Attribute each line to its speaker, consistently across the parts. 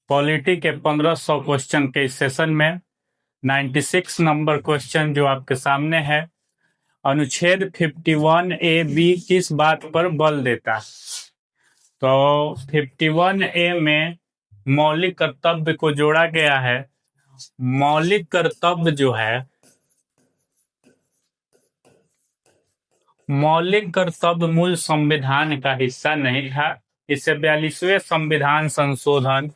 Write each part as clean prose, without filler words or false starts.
Speaker 1: Polity के 1500 question के इस सेशन में 96 नंबर क्वेश्चन जो आपके सामने है, अनुच्छेद 51A(b) किस बात पर बल देता है? तो 51A में मौलिक कर्तव्य को जोड़ा गया है। मौलिक कर्तव्य जो है, मौलिक कर्तव्य मूल संविधान का हिस्सा नहीं था। इसे 42वें संविधान संशोधन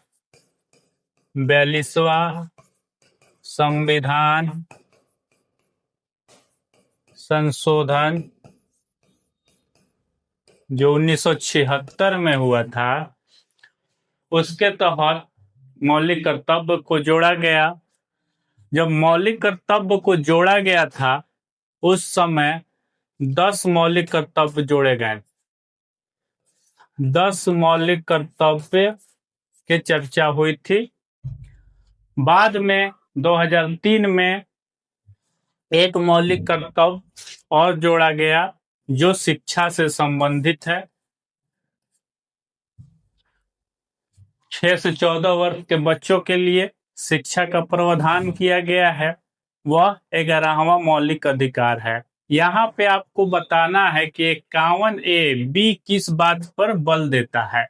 Speaker 1: जो 1976 में हुआ था, उसके तहत मौलिक कर्तव्य को जोड़ा गया। जब मौलिक कर्तव्य को जोड़ा गया था, उस समय 10 मौलिक कर्तव्य जोड़े गए। 10 मौलिक कर्तव्य की चर्चा हुई थी। बाद में 2003 में एक मौलिक कर्तव्य और जोड़ा गया जो शिक्षा से संबंधित है। 6 से 14 वर्ष के बच्चों के लिए शिक्षा का प्रावधान किया गया है। वह 11वां मौलिक अधिकार है। यहाँ पे आपको बताना है कि 51A(b) किस बात पर बल देता है।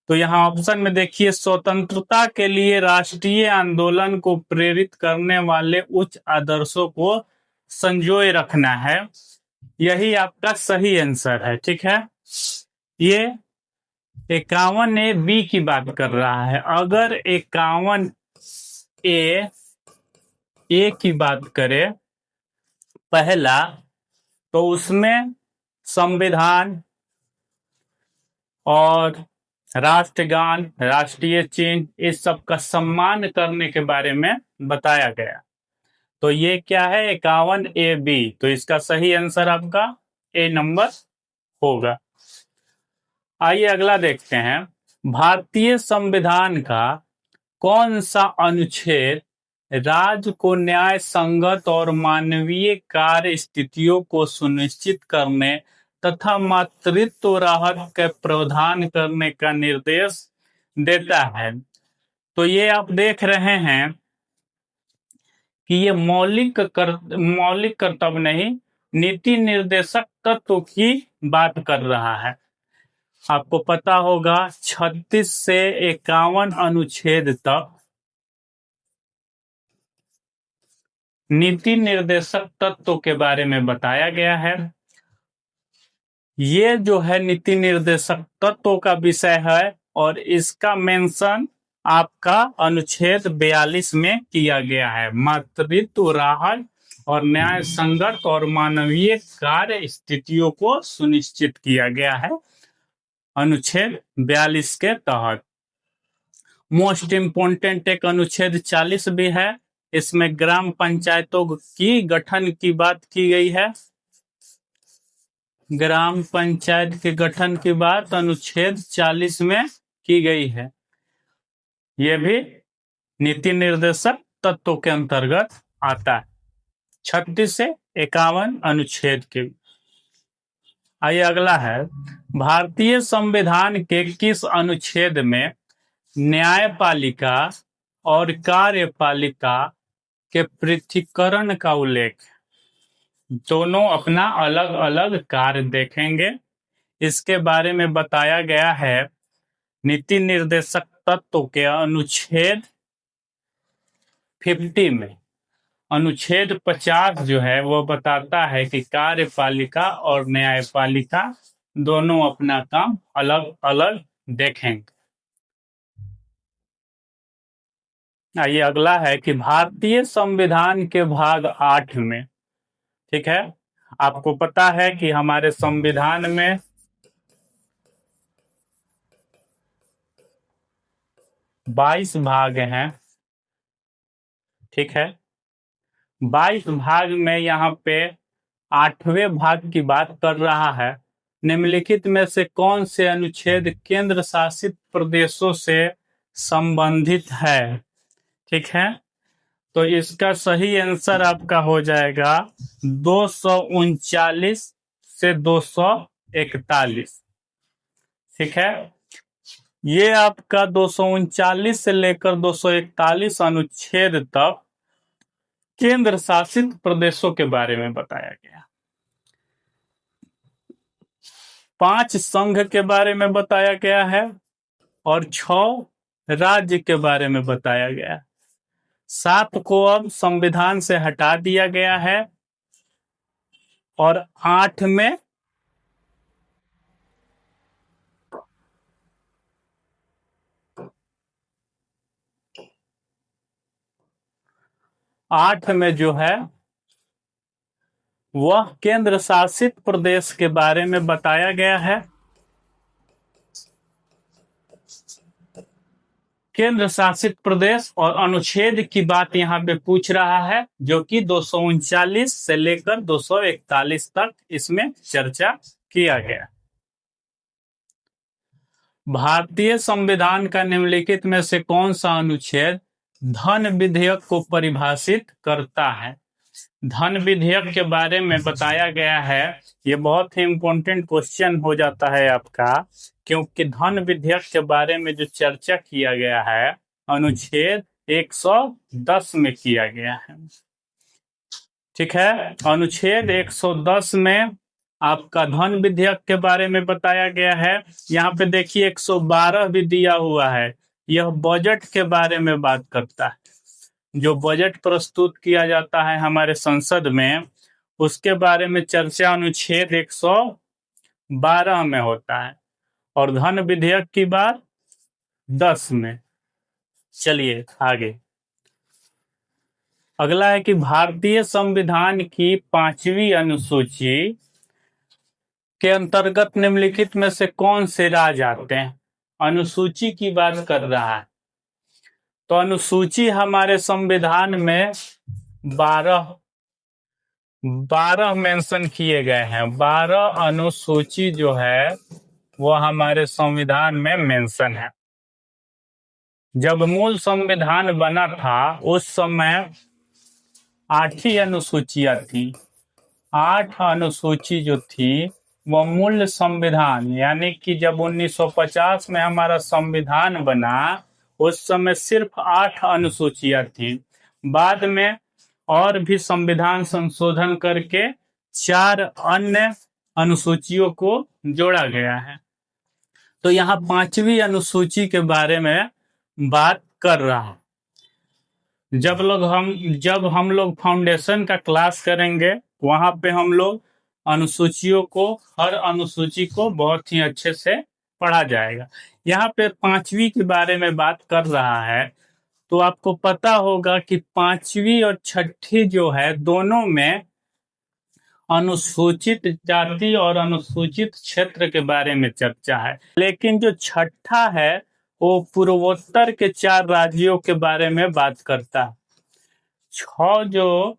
Speaker 1: तो यहाँ ऑप्शन में देखिए, स्वतंत्रता के लिए राष्ट्रीय आंदोलन को प्रेरित करने वाले उच्च आदर्शों को संजोए रखना है। यही आपका सही आंसर है। ठीक है, ये 51A(b) की बात कर रहा है। अगर 51A की बात करें पहला, तो उसमें संविधान और राष्ट्रगान, राष्ट्रीय चिन्ह, इस सब का सम्मान करने के बारे में बताया गया। तो ये क्या है, 51A(b)। तो इसका सही आंसर आपका ए नंबर होगा। आइए अगला देखते हैं। भारतीय संविधान का कौन सा अनुच्छेद राज्य को न्याय संगत और मानवीय कार्य स्थितियों को सुनिश्चित करने तथा मातृत्व राहत के प्रावधान करने का निर्देश देता है? तो ये आप देख रहे हैं कि ये मौलिक कर्तव्य नहीं, नीति निर्देशक तत्व की बात कर रहा है। आपको पता होगा 36 से 51 अनुच्छेद तक नीति निर्देशक तत्व के बारे में बताया गया है। ये जो है नीति निर्देशक तत्व का विषय है और इसका मेंशन आपका अनुच्छेद 42 में किया गया है। मातृत्व राहत और न्याय संगत और मानवीय कार्य स्थितियों को सुनिश्चित किया गया है अनुच्छेद 42 के तहत। मोस्ट इम्पोर्टेंट एक अनुच्छेद 40 भी है। इसमें ग्राम पंचायतों की गठन की बात की गई है। ग्राम पंचायत के गठन की बात अनुच्छेद 40 में की गई है। यह भी नीति निर्देशक तत्व के अंतर्गत आता है। 36 से 51 अनुच्छेद के। आइए अगला है, भारतीय संविधान के किस अनुच्छेद में न्यायपालिका और कार्यपालिका के पृथक्करण का उल्लेख? दोनों अपना अलग अलग कार्य देखेंगे। इसके बारे में बताया गया है नीति निर्देशक तत्व के अनुच्छेद 50 में। अनुच्छेद 50 जो है वो बताता है कि कार्यपालिका और न्यायपालिका दोनों अपना काम अलग अलग देखेंगे। ये अगला है कि भारतीय संविधान के भाग 8 में, ठीक है, आपको पता है कि हमारे संविधान में 22 भाग हैं। ठीक है, 22 भाग में यहाँ पे 8वें भाग की बात कर रहा है। निम्नलिखित में से कौन से अनुच्छेद केंद्र शासित प्रदेशों से संबंधित है? ठीक है, तो इसका सही आंसर आपका हो जाएगा 239 से 241। ठीक है, ये आपका 239 से लेकर 241 अनुच्छेद तक केंद्र शासित प्रदेशों के बारे में बताया गया। 5 संघ के बारे में बताया गया है और 6 राज्य के बारे में बताया गया है। 7 को अब संविधान से हटा दिया गया है और 8 में जो है वह केंद्र शासित प्रदेश के बारे में बताया गया है। केंद्र शासित प्रदेश और अनुच्छेद की बात यहाँ पे पूछ रहा है, जो कि 239 से लेकर 241 तक इसमें चर्चा किया गया। भारतीय संविधान का निम्नलिखित में से कौन सा अनुच्छेद धन विधेयक को परिभाषित करता है? धन विधेयक के बारे में बताया गया है। ये बहुत ही इंपॉर्टेंट क्वेश्चन हो जाता है आपका, क्योंकि धन विधेयक के बारे में जो चर्चा किया गया है अनुच्छेद 110 में किया गया है। ठीक है, अनुच्छेद 110 में आपका धन विधेयक के बारे में बताया गया है। यहाँ पे देखिए 112 भी दिया हुआ है। यह बजट के बारे में बात करता है। जो बजट प्रस्तुत किया जाता है हमारे संसद में, उसके बारे में चर्चा अनुच्छेद 112 में होता है और धन विधेयक की बात 10 में। चलिए आगे। अगला है कि भारतीय संविधान की 5वीं अनुसूची के अंतर्गत निम्नलिखित में से कौन से राज्य आते हैं? अनुसूची की बात कर रहा है, तो अनुसूची हमारे संविधान में 12 मेंशन किए गए हैं। 12 अनुसूची जो है वो हमारे संविधान में मेंशन है। जब मूल संविधान बना था उस समय 8 ही अनुसूचियां थी। 8 अनुसूची जो थी वो मूल संविधान, यानी कि जब 1950 में हमारा संविधान बना उस समय सिर्फ 8 अनुसूचियां थी। बाद में और भी संविधान संशोधन करके 4 अन्य अनुसूचियों को जोड़ा गया है। तो यहाँ 5वीं अनुसूची के बारे में बात कर रहा है। जब हम लोग फाउंडेशन का क्लास करेंगे, वहां पे हम लोग अनुसूचियों को, हर अनुसूची को बहुत ही अच्छे से पढ़ा जाएगा। यहाँ पे 5वीं के बारे में बात कर रहा है, तो आपको पता होगा कि 5वीं और 6ठी जो है दोनों में अनुसूचित जाति और अनुसूचित क्षेत्र के बारे में चर्चा है। लेकिन जो 6ठा है वो पूर्वोत्तर के 4 राज्यों के बारे में बात करता है। 6 जो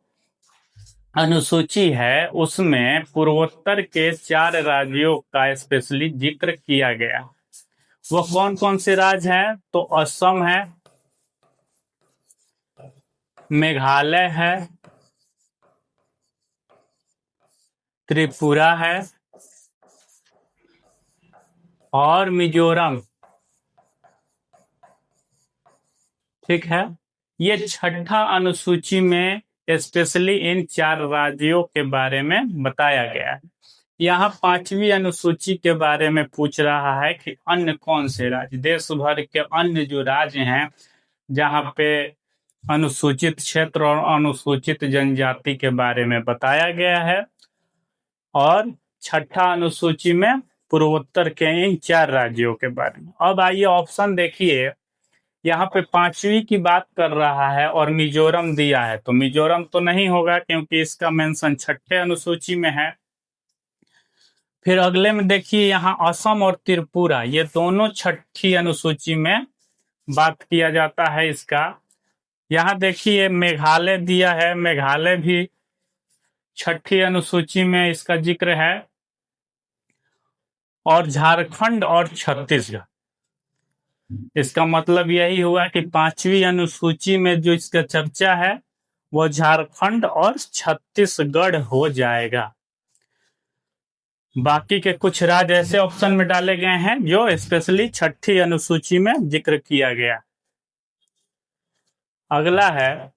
Speaker 1: अनुसूची है उसमें पूर्वोत्तर के 4 राज्यों का स्पेशली जिक्र किया गया। वो कौन कौन से राज्य हैं? तो असम है, मेघालय है, त्रिपुरा है और मिजोरम। ठीक है, ये 6ठा अनुसूची में स्पेशली इन 4 राज्यों के बारे में बताया गया है। यहाँ 5वीं अनुसूची के बारे में पूछ रहा है कि अन्य कौन से राज्य, देश भर के अन्य जो राज्य हैं जहाँ पे अनुसूचित क्षेत्र और अनुसूचित जनजाति के बारे में बताया गया है, और 6ठा अनुसूची में पूर्वोत्तर के इन 4 राज्यों के बारे में। अब आइए ऑप्शन देखिए, यहाँ पे 5वीं की बात कर रहा है और मिजोरम दिया है, तो मिजोरम तो नहीं होगा क्योंकि इसका मेंशन 6ठे अनुसूची में है। फिर अगले में देखिए यहाँ असम और त्रिपुरा, ये दोनों 6ठी अनुसूची में बात किया जाता है इसका। यहाँ देखिए मेघालय दिया है, मेघालय भी 6ठी अनुसूची में इसका जिक्र है, और झारखंड और छत्तीसगढ़। इसका मतलब यही हुआ कि 5वीं अनुसूची में जो इसका चर्चा है वो झारखंड और छत्तीसगढ़ हो जाएगा। बाकी के कुछ राज्य ऐसे ऑप्शन में डाले गए हैं जो स्पेशली छठी अनुसूची में जिक्र किया गया। अगला है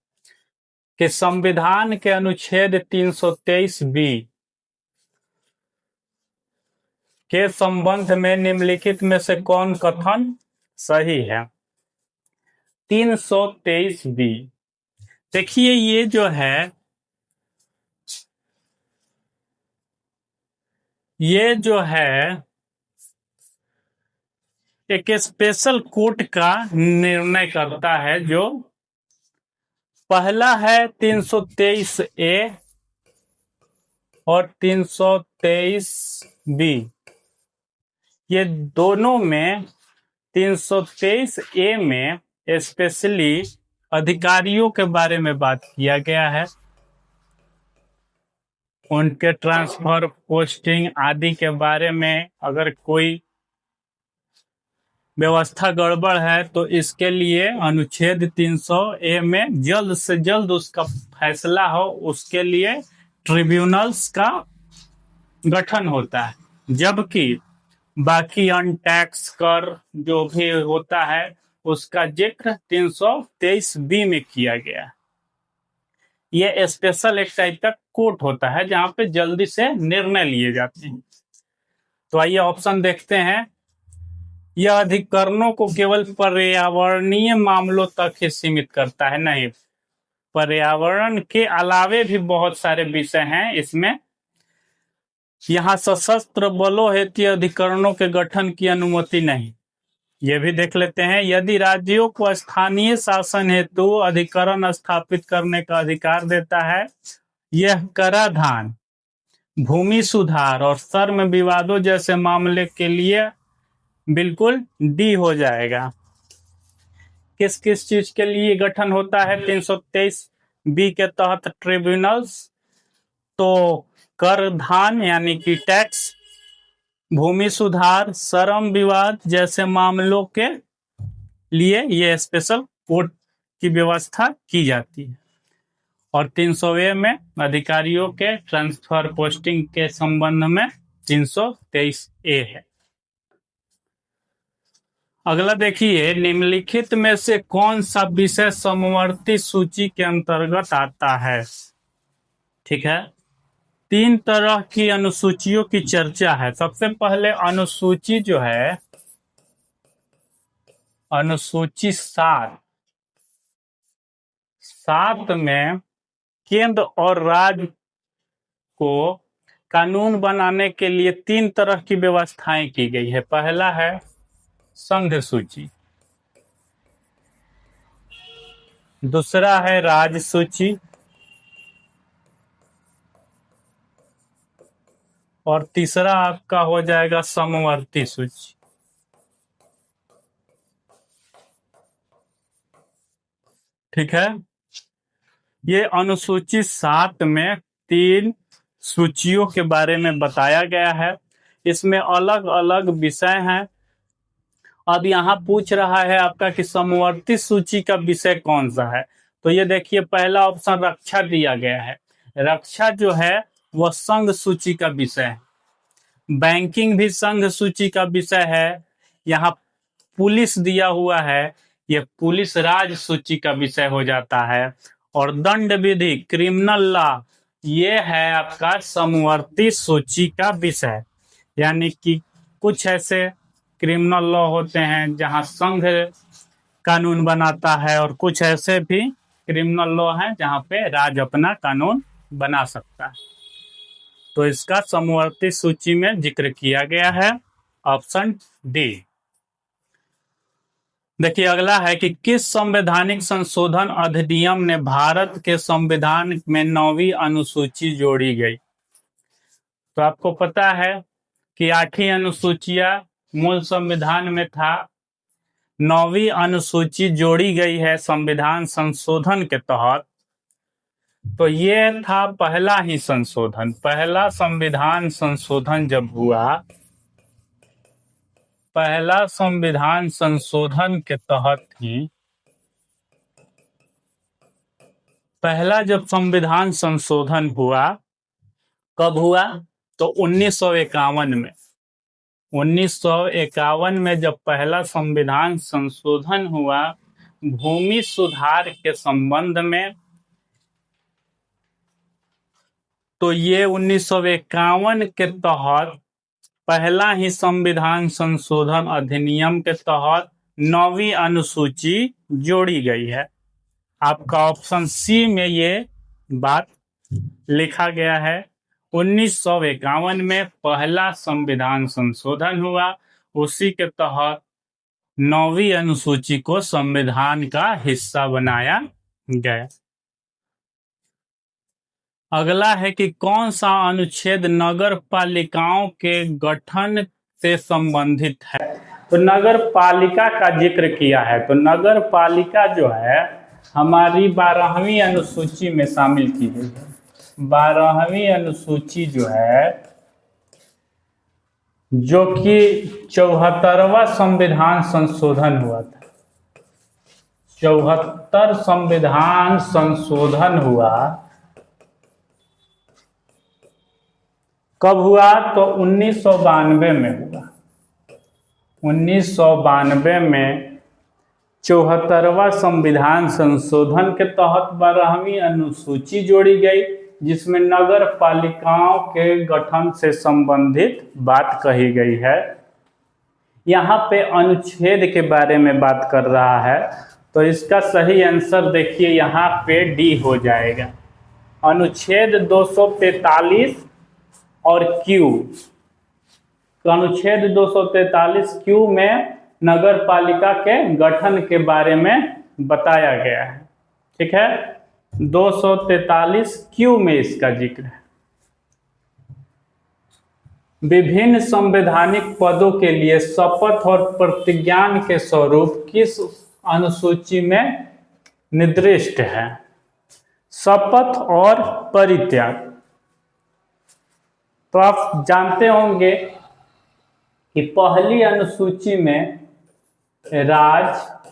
Speaker 1: कि संविधान के अनुच्छेद 323 बी के संबंध में निम्नलिखित में से कौन कथन सही है? 323 बी, देखिए ये जो है, ये जो है एक स्पेशल कोर्ट का निर्णय करता है। जो पहला है 323 ए और 323 बी, ये दोनों में 323 ए में स्पेशली अधिकारियों के बारे में बात किया गया है, उनके ट्रांसफर, पोस्टिंग आदि के बारे में। अगर कोई व्यवस्था गड़बड़ है तो इसके लिए अनुच्छेद 300 ए में जल्द से जल्द उसका फैसला हो, उसके लिए ट्रिब्यूनल्स का गठन होता है। जबकि बाकी अनटैक्स कर जो भी होता है उसका जिक्र 323 बी में किया गया है। ये स्पेशल एक टाइप का कोर्ट होता है जहां पे जल्दी से निर्णय लिए जाते हैं। तो आइए ऑप्शन देखते हैं। यह अधिकरणों को केवल पर्यावरणीय मामलों तक ही सीमित करता है, नहीं, पर्यावरण के अलावे भी बहुत सारे विषय हैं इसमें। यहाँ सशस्त्र बलों हेतु अधिकरणों के गठन की अनुमति नहीं। ये भी देख लेते हैं। यदि राज्यों को स्थानीय शासन हेतु अधिकरण स्थापित करने का अधिकार देता है, यह कराधान, भूमि सुधार और श्रम विवादों जैसे मामले के लिए बिल्कुल डी हो जाएगा। किस किस चीज के लिए गठन होता है 323 बी के तहत ट्रिब्यूनल्स? तो कराधान यानी कि टैक्स, भूमि सुधार, श्रम विवाद जैसे मामलों के लिए ये स्पेशल कोर्ट की व्यवस्था की जाती है। और 300 ए में अधिकारियों के ट्रांसफर, पोस्टिंग के संबंध में 323 ए है। अगला देखिए, निम्नलिखित में से कौन सा विषय समवर्ती सूची के अंतर्गत आता है? ठीक है, 3 तरह की अनुसूचियों की चर्चा है। सबसे पहले अनुसूची जो है, अनुसूची 7 में केंद्र और राज्य को कानून बनाने के लिए 3 तरह की व्यवस्थाएं की गई है। पहला है संघ सूची, दूसरा है राज्य सूची, और तीसरा आपका हो जाएगा समवर्ती सूची। ठीक है, ये अनुसूची 7 में 3 सूचियों के बारे में बताया गया है। इसमें अलग अलग विषय हैं। अब यहाँ पूछ रहा है आपका कि समवर्ती सूची का विषय कौन सा है। तो ये देखिए, पहला ऑप्शन रक्षा दिया गया है। रक्षा जो है वह संघ सूची का विषय है। बैंकिंग भी संघ सूची का विषय है। यहाँ पुलिस दिया हुआ है, ये पुलिस राज सूची का विषय हो जाता है। और दंड विधि, क्रिमिनल लॉ, ये है आपका समवर्ती सूची का विषय। यानी कि कुछ ऐसे क्रिमिनल लॉ होते हैं जहां संघ कानून बनाता है, और कुछ ऐसे भी क्रिमिनल लॉ हैं जहां पे राज्य अपना कानून बना सकता है। तो इसका समवर्ती सूची में जिक्र किया गया है, ऑप्शन डी। देखिए अगला है कि किस संवैधानिक संशोधन अधिनियम ने भारत के संविधान में 9वीं अनुसूची जोड़ी गई? तो आपको पता है कि 8 अनुसूचियां मूल संविधान में था, 9वीं अनुसूची जोड़ी गई है संविधान संशोधन के तहत। तो ये था पहला ही संशोधन। पहला संविधान संशोधन जब हुआ, पहला संविधान संशोधन के तहत ही पहला जब संविधान संशोधन हुआ, कब हुआ? तो 1951 में जब पहला संविधान संशोधन हुआ भूमि सुधार के संबंध में, तो ये 1951 के तहत पहला ही संविधान संशोधन अधिनियम के तहत 9वीं अनुसूची जोड़ी गई है। आपका ऑप्शन सी में ये बात लिखा गया है। 1951 में पहला संविधान संशोधन हुआ, उसी के तहत 9वीं अनुसूची को संविधान का हिस्सा बनाया गया। अगला है कि कौन सा अनुच्छेद नगर पालिकाओं के गठन से संबंधित है। तो नगर पालिका का जिक्र किया है, तो नगर पालिका जो है हमारी 12वीं अनुसूची में शामिल की गई है। 12वीं अनुसूची जो है, जो कि 74वां संविधान संशोधन हुआ था। 74 संविधान संशोधन हुआ, कब हुआ? तो 1992 में हुआ। 1992 में 74वां संविधान संशोधन के तहत 12वीं अनुसूची जोड़ी गई, जिसमें नगर पालिकाओं के गठन से संबंधित बात कही गई है। यहाँ पे अनुच्छेद के बारे में बात कर रहा है, तो इसका सही आंसर देखिए यहाँ पे डी हो जाएगा। अनुच्छेद 243 और क्यू, तो अनुच्छेद 243 क्यू में नगर पालिका के गठन के बारे में बताया गया है। ठीक है, 243 क्यू में इसका जिक्र है। विभिन्न संवैधानिक पदों के लिए शपथ और प्रतिज्ञान के स्वरूप किस अनुसूची में निर्दिष्ट है? शपथ और परित्याग। तो आप जानते होंगे कि पहली अनुसूची में राज्य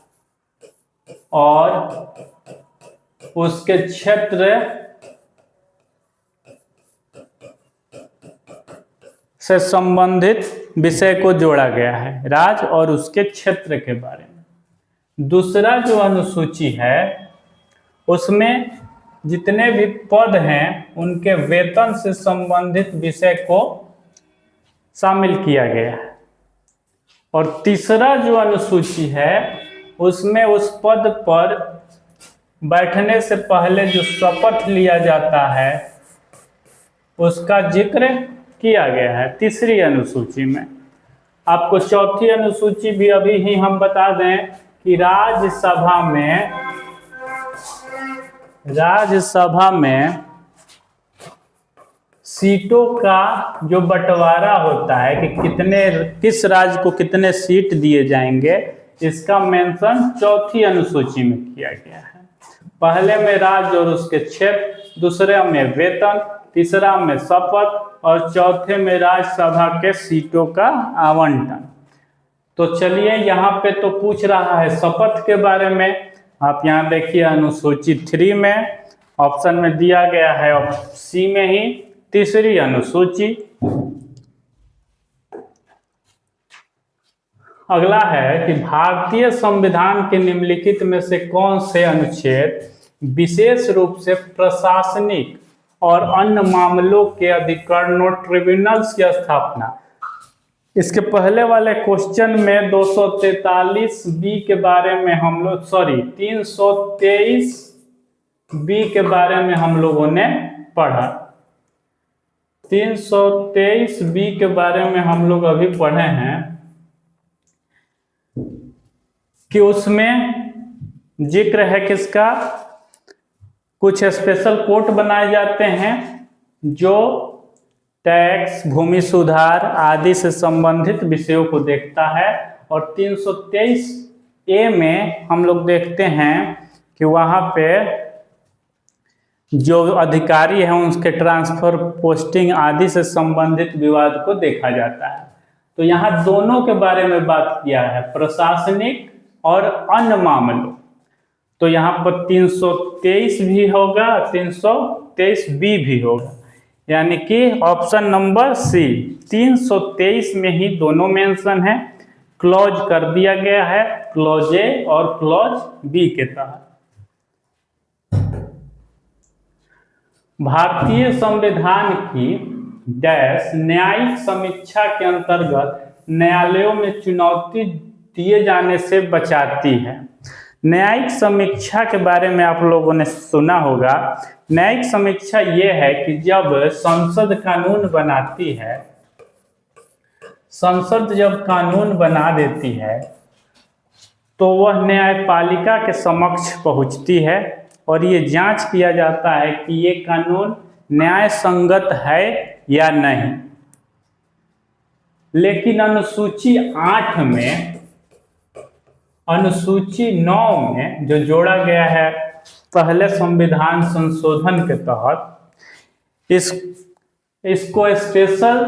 Speaker 1: और उसके क्षेत्र से संबंधित विषय को जोड़ा गया है, राज्य और उसके क्षेत्र के बारे में। दूसरा जो अनुसूची है उसमें जितने भी पद हैं उनके वेतन से संबंधित विषय को शामिल किया गया है। और तीसरा जो अनुसूची है उसमें उस पद पर बैठने से पहले जो शपथ लिया जाता है उसका जिक्र किया गया है तीसरी अनुसूची में। आपको चौथी अनुसूची भी अभी ही हम बता दें कि राज्यसभा में सीटों का जो बंटवारा होता है कि किस राज्य को कितने सीट दिए जाएंगे, इसका मेंशन चौथी अनुसूची में किया गया है। पहले में राज्य और उसके क्षेत्र, दूसरे में वेतन, तीसरा में शपथ और चौथे में राज्यसभा के सीटों का आवंटन। तो चलिए यहाँ पे तो पूछ रहा है शपथ के बारे में। आप यहाँ देखिए अनुसूची 3 में ऑप्शन में दिया गया है सी में ही तीसरी अनुसूची। अगला है कि भारतीय संविधान के निम्नलिखित में से कौन से अनुच्छेद विशेष रूप से प्रशासनिक और अन्य मामलों के अधिकरणों ट्रिब्यूनल्स की स्थापना। इसके पहले वाले क्वेश्चन में 243 बी के बारे में हम लोग 323 बी के बारे में हम लोगों ने पढ़ा। 323 बी के बारे में हम लोग अभी पढ़े हैं कि उसमें जिक्र है किसका, कुछ स्पेशल कोर्ट बनाए जाते हैं जो टैक्स, भूमि सुधार आदि से संबंधित विषयों को देखता है। और 323 ए में हम लोग देखते हैं कि वहाँ पे जो अधिकारी हैं उनके ट्रांसफर, पोस्टिंग आदि से संबंधित विवाद को देखा जाता है। तो यहाँ दोनों के बारे में बात किया है, प्रशासनिक और अन्य मामलों। तो यहाँ पर 323 भी होगा, 323 बी भी होगा। यानी कि ऑप्शन नंबर सी 323 में ही दोनों मेंशन है, क्लॉज कर दिया गया है क्लॉज ए और क्लॉज बी के तहत। भारतीय संविधान की डैश न्यायिक समीक्षा के अंतर्गत न्यायालयों में चुनौती दिए जाने से बचाती है। न्यायिक समीक्षा के बारे में आप लोगों ने सुना होगा। न्यायिक समीक्षा ये है कि जब संसद कानून बनाती है, संसद जब कानून बना देती है तो वह न्यायपालिका के समक्ष पहुंचती है और ये जांच किया जाता है कि ये कानून न्याय संगत है या नहीं। लेकिन अनुसूची 8 में, अनुसूची 9 में जो जोड़ा गया है पहले संविधान संशोधन के तहत, इसको स्पेशल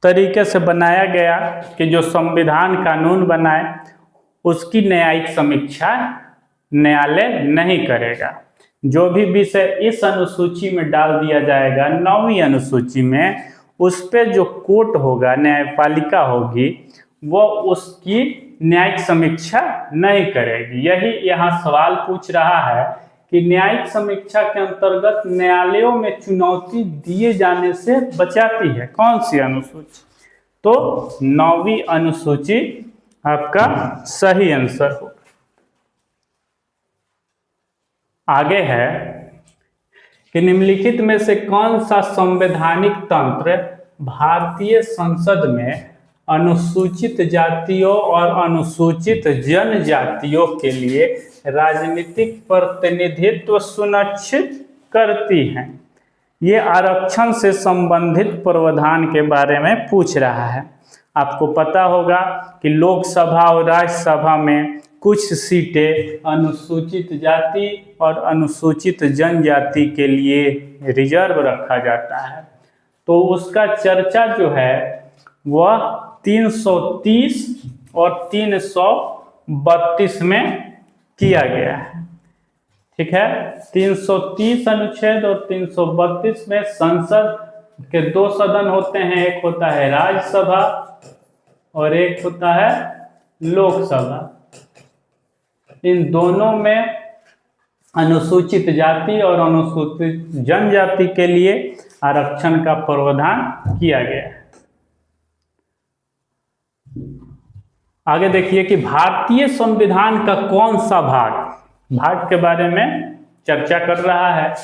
Speaker 1: तरीके से बनाया गया कि जो संविधान कानून बनाए उसकी न्यायिक समीक्षा न्यायालय नहीं करेगा। जो भी विषय इस अनुसूची में डाल दिया जाएगा 9वीं अनुसूची में, उस पे जो कोर्ट होगा, न्यायपालिका होगी, वो उसकी न्यायिक समीक्षा नहीं करेगी। यही यहाँ सवाल पूछ रहा है कि न्यायिक समीक्षा के अंतर्गत न्यायालयों में चुनौती दिए जाने से बचाती है कौन सी अनुसूची? तो 9वीं अनुसूची आपका सही आंसर होगा। आगे है कि निम्नलिखित में से कौन सा संवैधानिक तंत्र भारतीय संसद में अनुसूचित जातियों और अनुसूचित जनजातियों के लिए राजनीतिक प्रतिनिधित्व सुनिश्चित करती है? ये आरक्षण से संबंधित प्रावधान के बारे में पूछ रहा है। आपको पता होगा कि लोकसभा और राज्यसभा में कुछ सीटें अनुसूचित जाति और अनुसूचित जनजाति के लिए रिजर्व रखा जाता है, तो उसका चर्चा जो है वह 330 और 332 में किया गया है। ठीक है, 330 अनुच्छेद और 332 में संसद के 2 सदन होते हैं, एक होता है राज्यसभा और एक होता है लोकसभा। इन दोनों में अनुसूचित जाति और अनुसूचित जनजाति के लिए आरक्षण का प्रावधान किया गया है। आगे देखिए कि भारतीय संविधान का कौन सा भाग के बारे में चर्चा कर रहा है।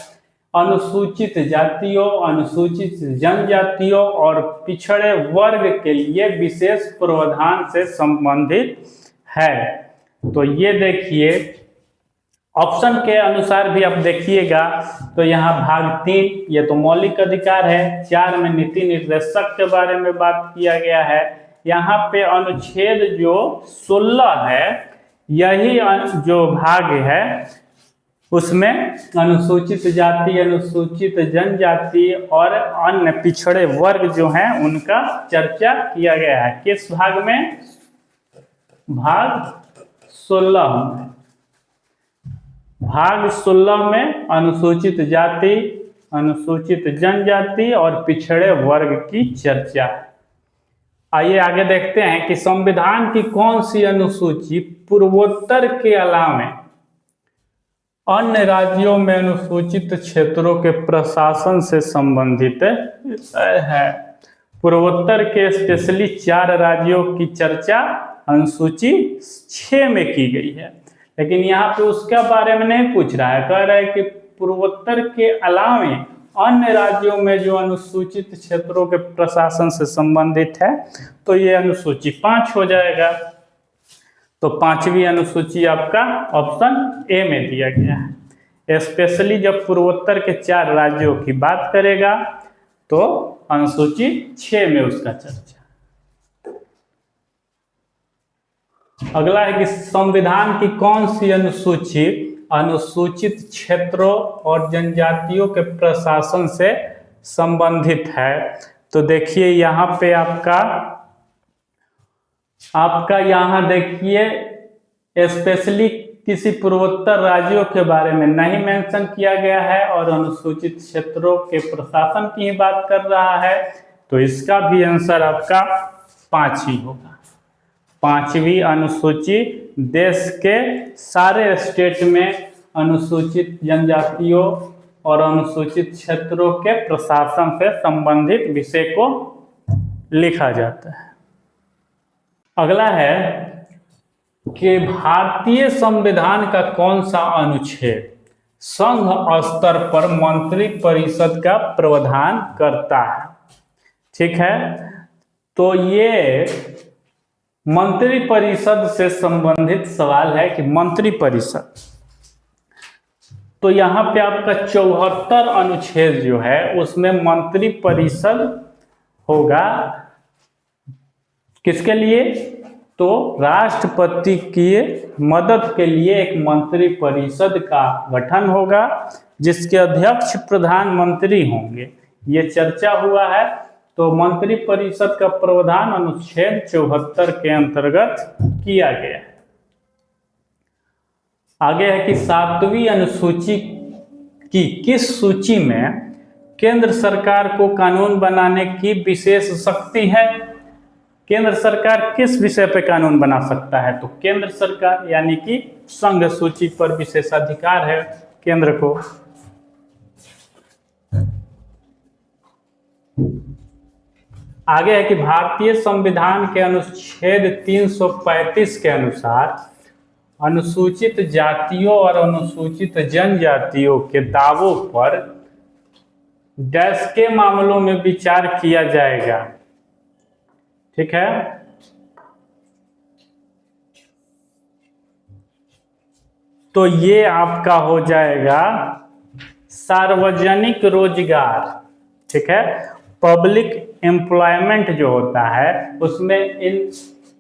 Speaker 1: अनुसूचित जातियों, अनुसूचित जनजातियों और पिछड़े वर्ग के लिए विशेष प्रावधान से संबंधित है। तो ये देखिए ऑप्शन के अनुसार भी आप देखिएगा तो यहाँ भाग 3 ये तो मौलिक अधिकार है, 4 में नीति निर्देशक के बारे में बात किया गया है। यहाँ पे अनुच्छेद जो 16 है, यही जो भाग है उसमें अनुसूचित जाति, अनुसूचित जनजाति और अन्य पिछड़े वर्ग जो हैं उनका चर्चा किया गया है। किस भाग में? भाग 16 में। भाग 16 में अनुसूचित जाति, अनुसूचित जनजाति और पिछड़े वर्ग की चर्चा। आइए आगे देखते हैं कि संविधान की कौन सी अनुसूची पूर्वोत्तर के अलावा अन्य राज्यों में अनुसूचित क्षेत्रों के प्रशासन से संबंधित है। पूर्वोत्तर के स्पेशली 4 राज्यों की चर्चा अनुसूची 6 में की गई है, लेकिन यहाँ पे उसके बारे में नहीं पूछ रहा है। कह रहा है कि पूर्वोत्तर के अलावा अन्य राज्यों में जो अनुसूचित क्षेत्रों के प्रशासन से संबंधित है, तो ये अनुसूची 5 हो जाएगा। तो 5वीं अनुसूची आपका ऑप्शन ए में दिया गया है। स्पेशली जब पूर्वोत्तर के 4 राज्यों की बात करेगा तो अनुसूची 6 में उसका चर्चा। अगला है कि संविधान की कौन सी अनुसूची अनुसूचित क्षेत्रों और जनजातियों के प्रशासन से संबंधित है? तो देखिए यहाँ पे आपका यहाँ देखिए स्पेशली किसी पूर्वोत्तर राज्यों के बारे में नहीं मेंशन किया गया है और अनुसूचित क्षेत्रों के प्रशासन की ही बात कर रहा है, तो इसका भी आंसर आपका 5 ही होगा। 5वीं अनुसूची देश के सारे स्टेट में अनुसूचित जनजातियों और अनुसूचित क्षेत्रों के प्रशासन से संबंधित विषय को लिखा जाता है। अगला है कि भारतीय संविधान का कौन सा अनुच्छेद संघ स्तर पर मंत्री परिषद का प्रावधान करता है। ठीक है, तो ये मंत्री परिषद से संबंधित सवाल है कि मंत्री परिषद, तो यहाँ पे आपका 74 अनुच्छेद जो है उसमें मंत्री परिषद होगा। किसके लिए? तो राष्ट्रपति की मदद के लिए एक मंत्री परिषद का गठन होगा जिसके अध्यक्ष प्रधानमंत्री होंगे। ये चर्चा हुआ है। तो मंत्री परिषद का प्रावधान अनुच्छेद 74 के अंतर्गत किया गया है। आगे है कि 7वीं अनुसूची की किस सूची में केंद्र सरकार को कानून बनाने की विशेष शक्ति है। केंद्र सरकार किस विषय पे कानून बना सकता है? तो केंद्र सरकार यानी कि संघ सूची पर विशेषाधिकार है केंद्र को। आगे है कि भारतीय संविधान के अनुच्छेद 335 के अनुसार अनुसूचित जातियों और अनुसूचित जनजातियों के दावों पर डैश के मामलों में विचार किया जाएगा। ठीक है, तो ये आपका हो जाएगा सार्वजनिक रोजगार। ठीक है, पब्लिक एम्प्लॉयमेंट जो होता है उसमें इन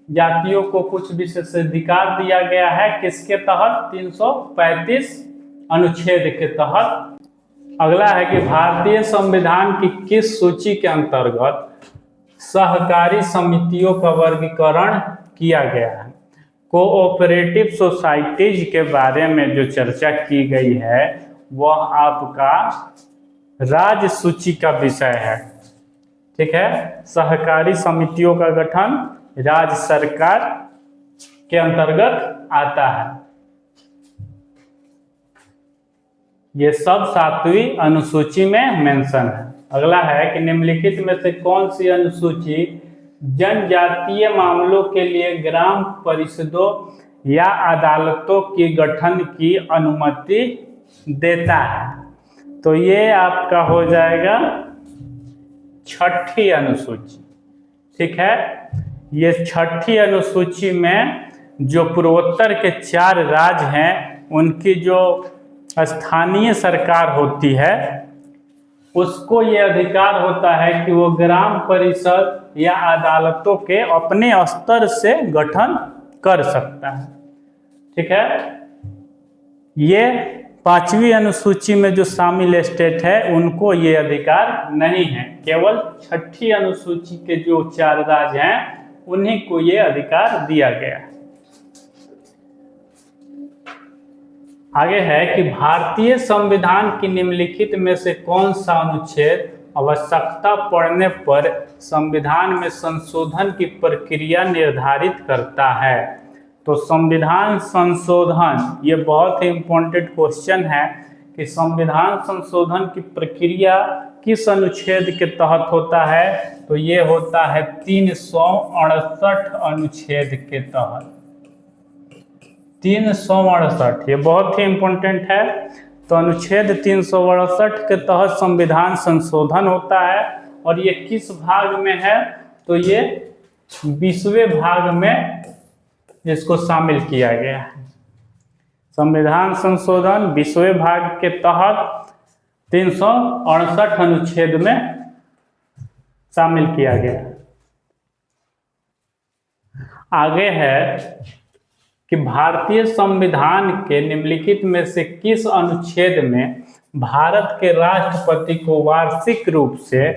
Speaker 1: जातियों को कुछ विशेषाधिकार दिया गया है। किसके तहत? 335 अनुच्छेद के तहत। अगला है कि भारतीय संविधान की किस सूची के अंतर्गत सहकारी समितियों का वर्गीकरण किया गया है। कोऑपरेटिव सोसाइटीज के बारे में जो चर्चा की गई है वह आपका राज्य सूची का विषय है। ठीक है, सहकारी समितियों का गठन राज्य सरकार के अंतर्गत आता है। ये सब 7वीं अनुसूची में मेंशन है। अगला है कि निम्नलिखित में से कौन सी अनुसूची जनजातीय मामलों के लिए ग्राम परिषदों या अदालतों के गठन की अनुमति देता है। तो ये आपका हो जाएगा 6ठी अनुसूची। ठीक है, ये 6ठी अनुसूची में जो पूर्वोत्तर के 4 राज्य हैं उनकी जो स्थानीय सरकार होती है उसको ये अधिकार होता है कि वो ग्राम परिषद या अदालतों के अपने स्तर से गठन कर सकता है। ठीक है, ये 5वीं अनुसूची में जो शामिल स्टेट है उनको ये अधिकार नहीं है। केवल 6ठी अनुसूची के जो 4 राज्य हैं उन्हीं को ये अधिकार दिया गया है। आगे है कि भारतीय संविधान की निम्नलिखित में से कौन सा अनुच्छेद आवश्यकता पड़ने पर संविधान में संशोधन की प्रक्रिया निर्धारित करता है। तो संविधान संशोधन, ये बहुत ही इम्पोर्टेंट क्वेश्चन है कि संविधान संशोधन की प्रक्रिया किस अनुच्छेद के तहत होता है। तो ये होता है 368 अनुच्छेद के तहत। 368, ये बहुत ही इम्पोर्टेंट है। तो अनुच्छेद 368 के तहत संविधान संशोधन होता है और ये किस भाग में है? तो ये 20वें भाग में इसको शामिल किया गया है। संविधान संशोधन 20वें भाग के तहत 368 अनुच्छेद में शामिल किया गया है। आगे है कि भारतीय संविधान के निम्नलिखित में से किस अनुच्छेद में भारत के राष्ट्रपति को वार्षिक रूप से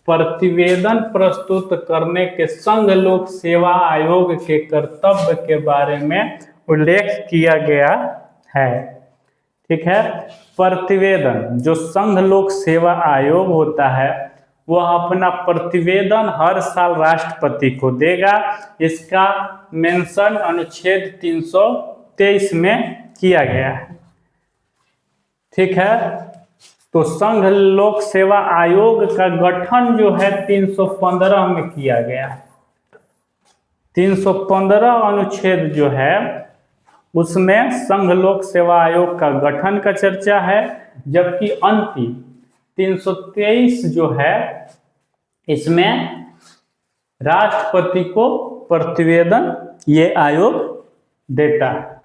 Speaker 1: प्रतिवेदन प्रस्तुत करने के संघ लोक सेवा आयोग के कर्तव्य के बारे में उल्लेख किया गया है। ठीक है, प्रतिवेदन, जो संघ लोक सेवा आयोग होता है वह अपना प्रतिवेदन हर साल राष्ट्रपति को देगा। इसका मेंशन अनुच्छेद 323 में किया गया है। ठीक है, तो संघ लोक सेवा आयोग का गठन जो है 315 में किया गया है। 315 अनुच्छेद जो है उसमें संघ लोक सेवा आयोग का गठन का चर्चा है, जबकि अंतिम 323 जो है इसमें राष्ट्रपति को प्रतिवेदन ये आयोग देता है।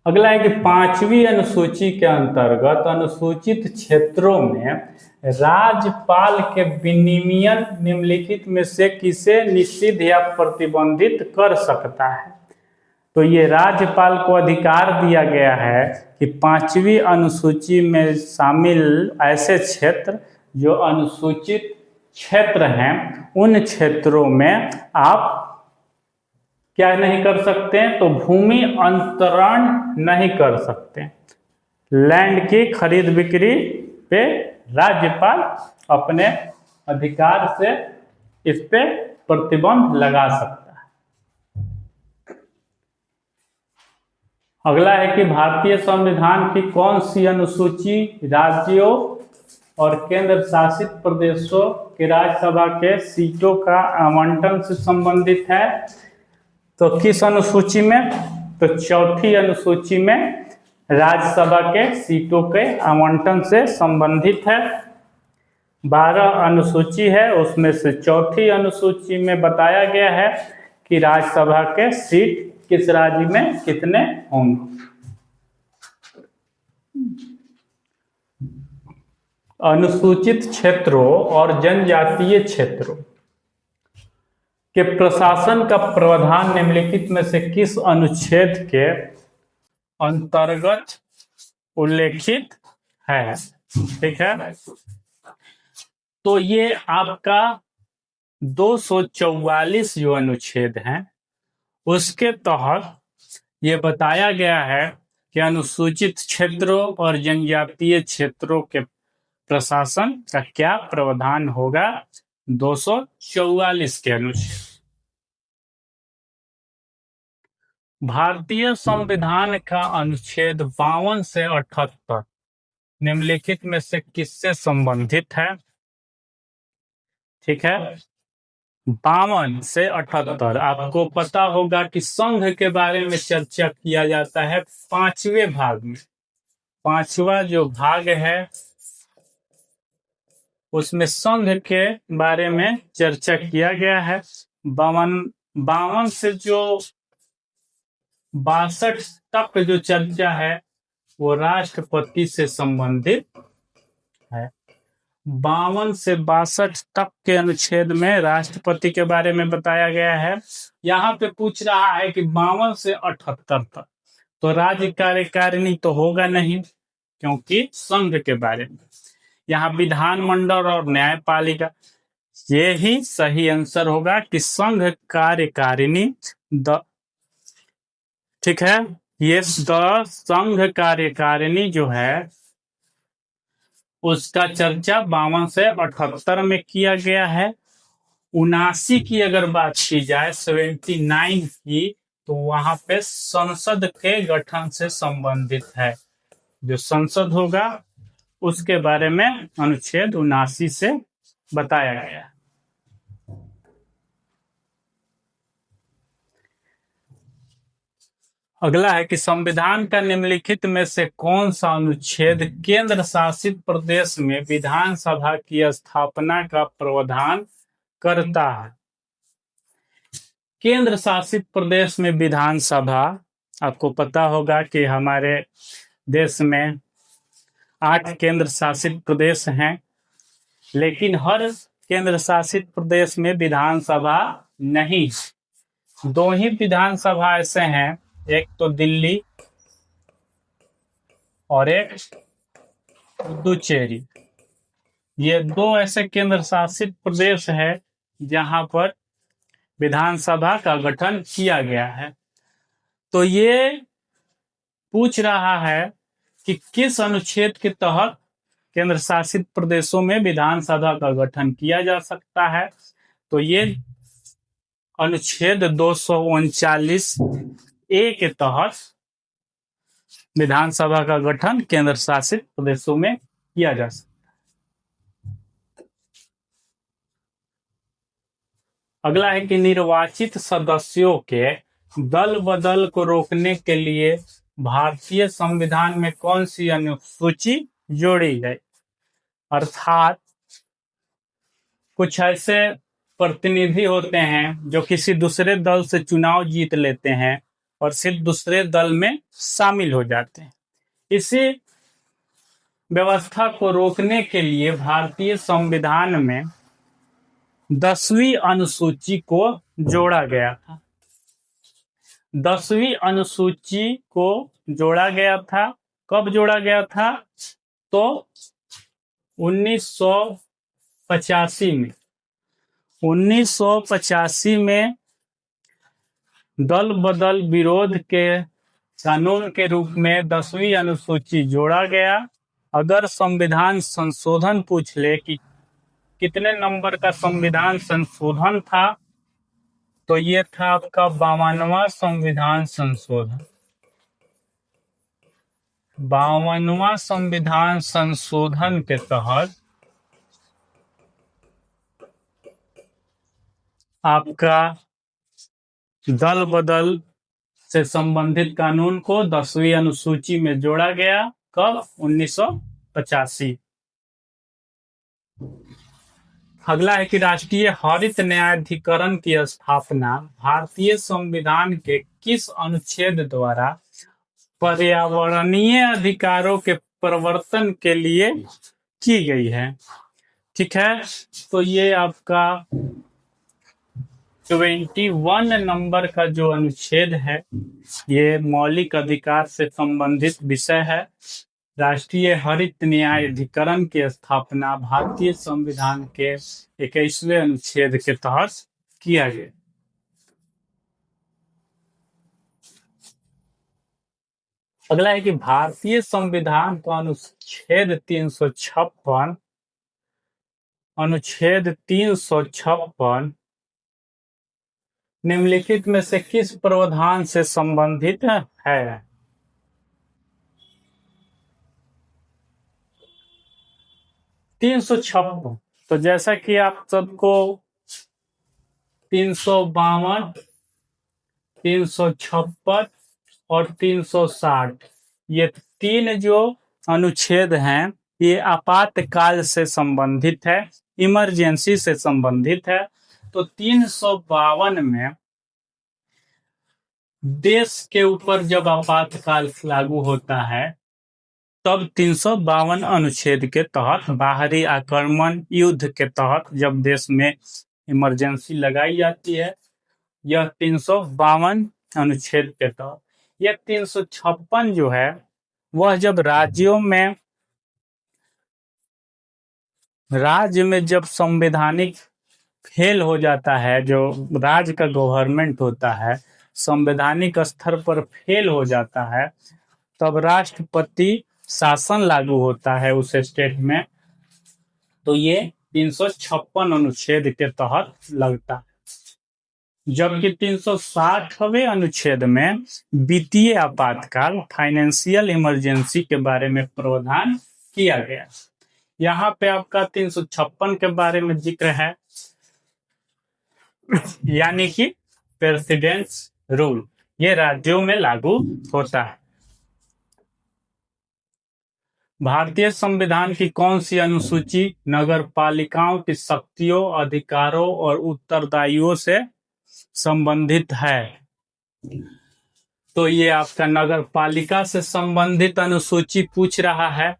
Speaker 1: अगला है कि 5वीं अनुसूची के अंतर्गत अनुसूचित क्षेत्रों में राज्यपाल के विनियमन निम्नलिखित में से किसे निषिद्ध या प्रतिबंधित कर सकता है। तो ये राज्यपाल को अधिकार दिया गया है कि 5वीं अनुसूची में शामिल ऐसे क्षेत्र जो अनुसूचित क्षेत्र हैं उन क्षेत्रों में आप क्या नहीं कर सकते हैं, तो भूमि अंतरण नहीं कर सकते। लैंड की खरीद बिक्री पे राज्यपाल अपने अधिकार से इस पे प्रतिबंध लगा सकता है। अगला है कि भारतीय संविधान की कौन सी अनुसूची राज्यों और केंद्र शासित प्रदेशों के राज्यसभा के सीटों का आवंटन से संबंधित है। तो किस अनुसूची में, तो 4थी अनुसूची में राज्यसभा के सीटों के आवंटन से संबंधित है। 12 अनुसूची है, उसमें से 4थी अनुसूची में बताया गया है कि राज्यसभा के सीट किस राज्य में कितने होंगे। अनुसूचित क्षेत्रों और जनजातीय क्षेत्रों के प्रशासन का प्रावधान निम्नलिखित में से किस अनुच्छेद के अंतर्गत उल्लेखित है। ठीक है, तो ये आपका 244 जो अनुच्छेद है उसके तहत ये बताया गया है कि अनुसूचित क्षेत्रों और जनजातीय क्षेत्रों के प्रशासन का क्या प्रावधान होगा। 244 के अनुच्छेद। भारतीय संविधान का अनुच्छेद 52 से 78 निम्नलिखित में से किससे संबंधित है। ठीक है, 52 से 78 आपको पता होगा कि संघ के बारे में चर्चा किया जाता है 5वें भाग में। 5वां जो भाग है उसमें संघ के बारे में चर्चा किया गया है। 52 से जो 62 तक जो चर्चा है वो राष्ट्रपति से संबंधित है। 52 से 62 तक के अनुच्छेद में राष्ट्रपति के बारे में बताया गया है। यहाँ पे पूछ रहा है कि 52 से 78 तक तो राज्य कार्यकारिणी तो होगा नहीं, क्योंकि संघ के बारे में। यहाँ विधानमंडल और न्यायपालिका, ये ही सही आंसर होगा कि संघ कार्यकारिणी ठीक है, ये संघ कार्यकारिणी जो है उसका चर्चा 52 से 78 में किया गया है। 79 की अगर बात की जाए 79 की, तो वहां पे संसद के गठन से संबंधित है। जो संसद होगा उसके बारे में अनुच्छेद 79 से बताया गया है। अगला है कि संविधान का निम्नलिखित में से कौन सा अनुच्छेद केंद्र शासित प्रदेश में विधानसभा की स्थापना का प्रावधान करता है। केंद्र शासित प्रदेश में विधानसभा, आपको पता होगा कि हमारे देश में 8 केंद्र शासित प्रदेश हैं, लेकिन हर केंद्र शासित प्रदेश में विधानसभा नहीं। 2 ही विधानसभा ऐसे हैं, एक तो दिल्ली और एक पुदुचेरी। ये 2 ऐसे केंद्र शासित प्रदेश है जहां पर विधानसभा का गठन किया गया है। तो ये पूछ रहा है कि किस अनुच्छेद के तहत केंद्र शासित प्रदेशों में विधानसभा का गठन किया जा सकता है। तो ये अनुच्छेद 239A के तहत विधानसभा का गठन केंद्र शासित प्रदेशों में किया जा सकता है। अगला है कि निर्वाचित सदस्यों के दल बदल को रोकने के लिए भारतीय संविधान में कौन सी अनुसूची जोड़ी गई। अर्थात कुछ ऐसे प्रतिनिधि होते हैं जो किसी दूसरे दल से चुनाव जीत लेते हैं और सिर्फ दूसरे दल में शामिल हो जाते हैं। इसी व्यवस्था को रोकने के लिए भारतीय संविधान में 10वीं अनुसूची को जोड़ा गया था। 10वीं अनुसूची को जोड़ा गया था। कब जोड़ा गया था? तो 1985 में। 1985 में दल बदल विरोध के कानून के रूप में 10वीं अनुसूची जोड़ा गया। अगर संविधान संशोधन पूछ ले कि कितने नंबर का संविधान संशोधन था, तो ये था आपका 52वां संविधान संशोधन। 52वां संविधान संशोधन के तहत आपका दल बदल से संबंधित कानून को 10वीं अनुसूची में जोड़ा गया। कब? 1985। अगला है कि राष्ट्रीय हरित न्यायाधिकरण की स्थापना भारतीय संविधान के किस अनुच्छेद द्वारा पर्यावरणीय अधिकारों के प्रवर्तन के लिए की गई है? ठीक है, तो ये आपका 21 नंबर का जो अनुच्छेद है, ये मौलिक अधिकार से संबंधित विषय है। राष्ट्रीय हरित न्यायाधिकरण की स्थापना भारतीय संविधान के 21वें अनुच्छेद के तहत किया गया। अगला है कि भारतीय संविधान का अनुच्छेद 356 निम्नलिखित में से किस प्रावधान से संबंधित है? तीन सौ छप्पन। तो जैसा कि आप सबको 352, 356 और 360 ये तीन जो अनुच्छेद हैं, ये आपातकाल से संबंधित है, इमरजेंसी से संबंधित है। तो 352 में देश के ऊपर जब आपातकाल लागू होता है, तब 352 अनुच्छेद के तहत बाहरी आक्रमण युद्ध के तहत जब देश में इमरजेंसी लगाई जाती है, यह 352 अनुच्छेद के तहत। यह 356 जो है, वह जब राज्य में जब संवैधानिक फेल हो जाता है, जो राज्य का गवर्नमेंट होता है संवैधानिक स्तर पर फेल हो जाता है, तब राष्ट्रपति शासन लागू होता है उस स्टेट में। तो ये 356 अनुच्छेद के तहत लगता है। जबकि 360वें अनुच्छेद में वित्तीय आपातकाल, फाइनेंशियल इमरजेंसी के बारे में प्रावधान किया गया। यहाँ पे आपका 356 के बारे में जिक्र है, यानी कि प्रेसिडेंट्स रूल, ये राज्यों में लागू होता है। भारतीय संविधान की कौन सी अनुसूची नगर पालिकाओं की शक्तियों, अधिकारों और उत्तरदायित्वों से संबंधित है? तो ये आपका नगर पालिका से संबंधित अनुसूची पूछ रहा है।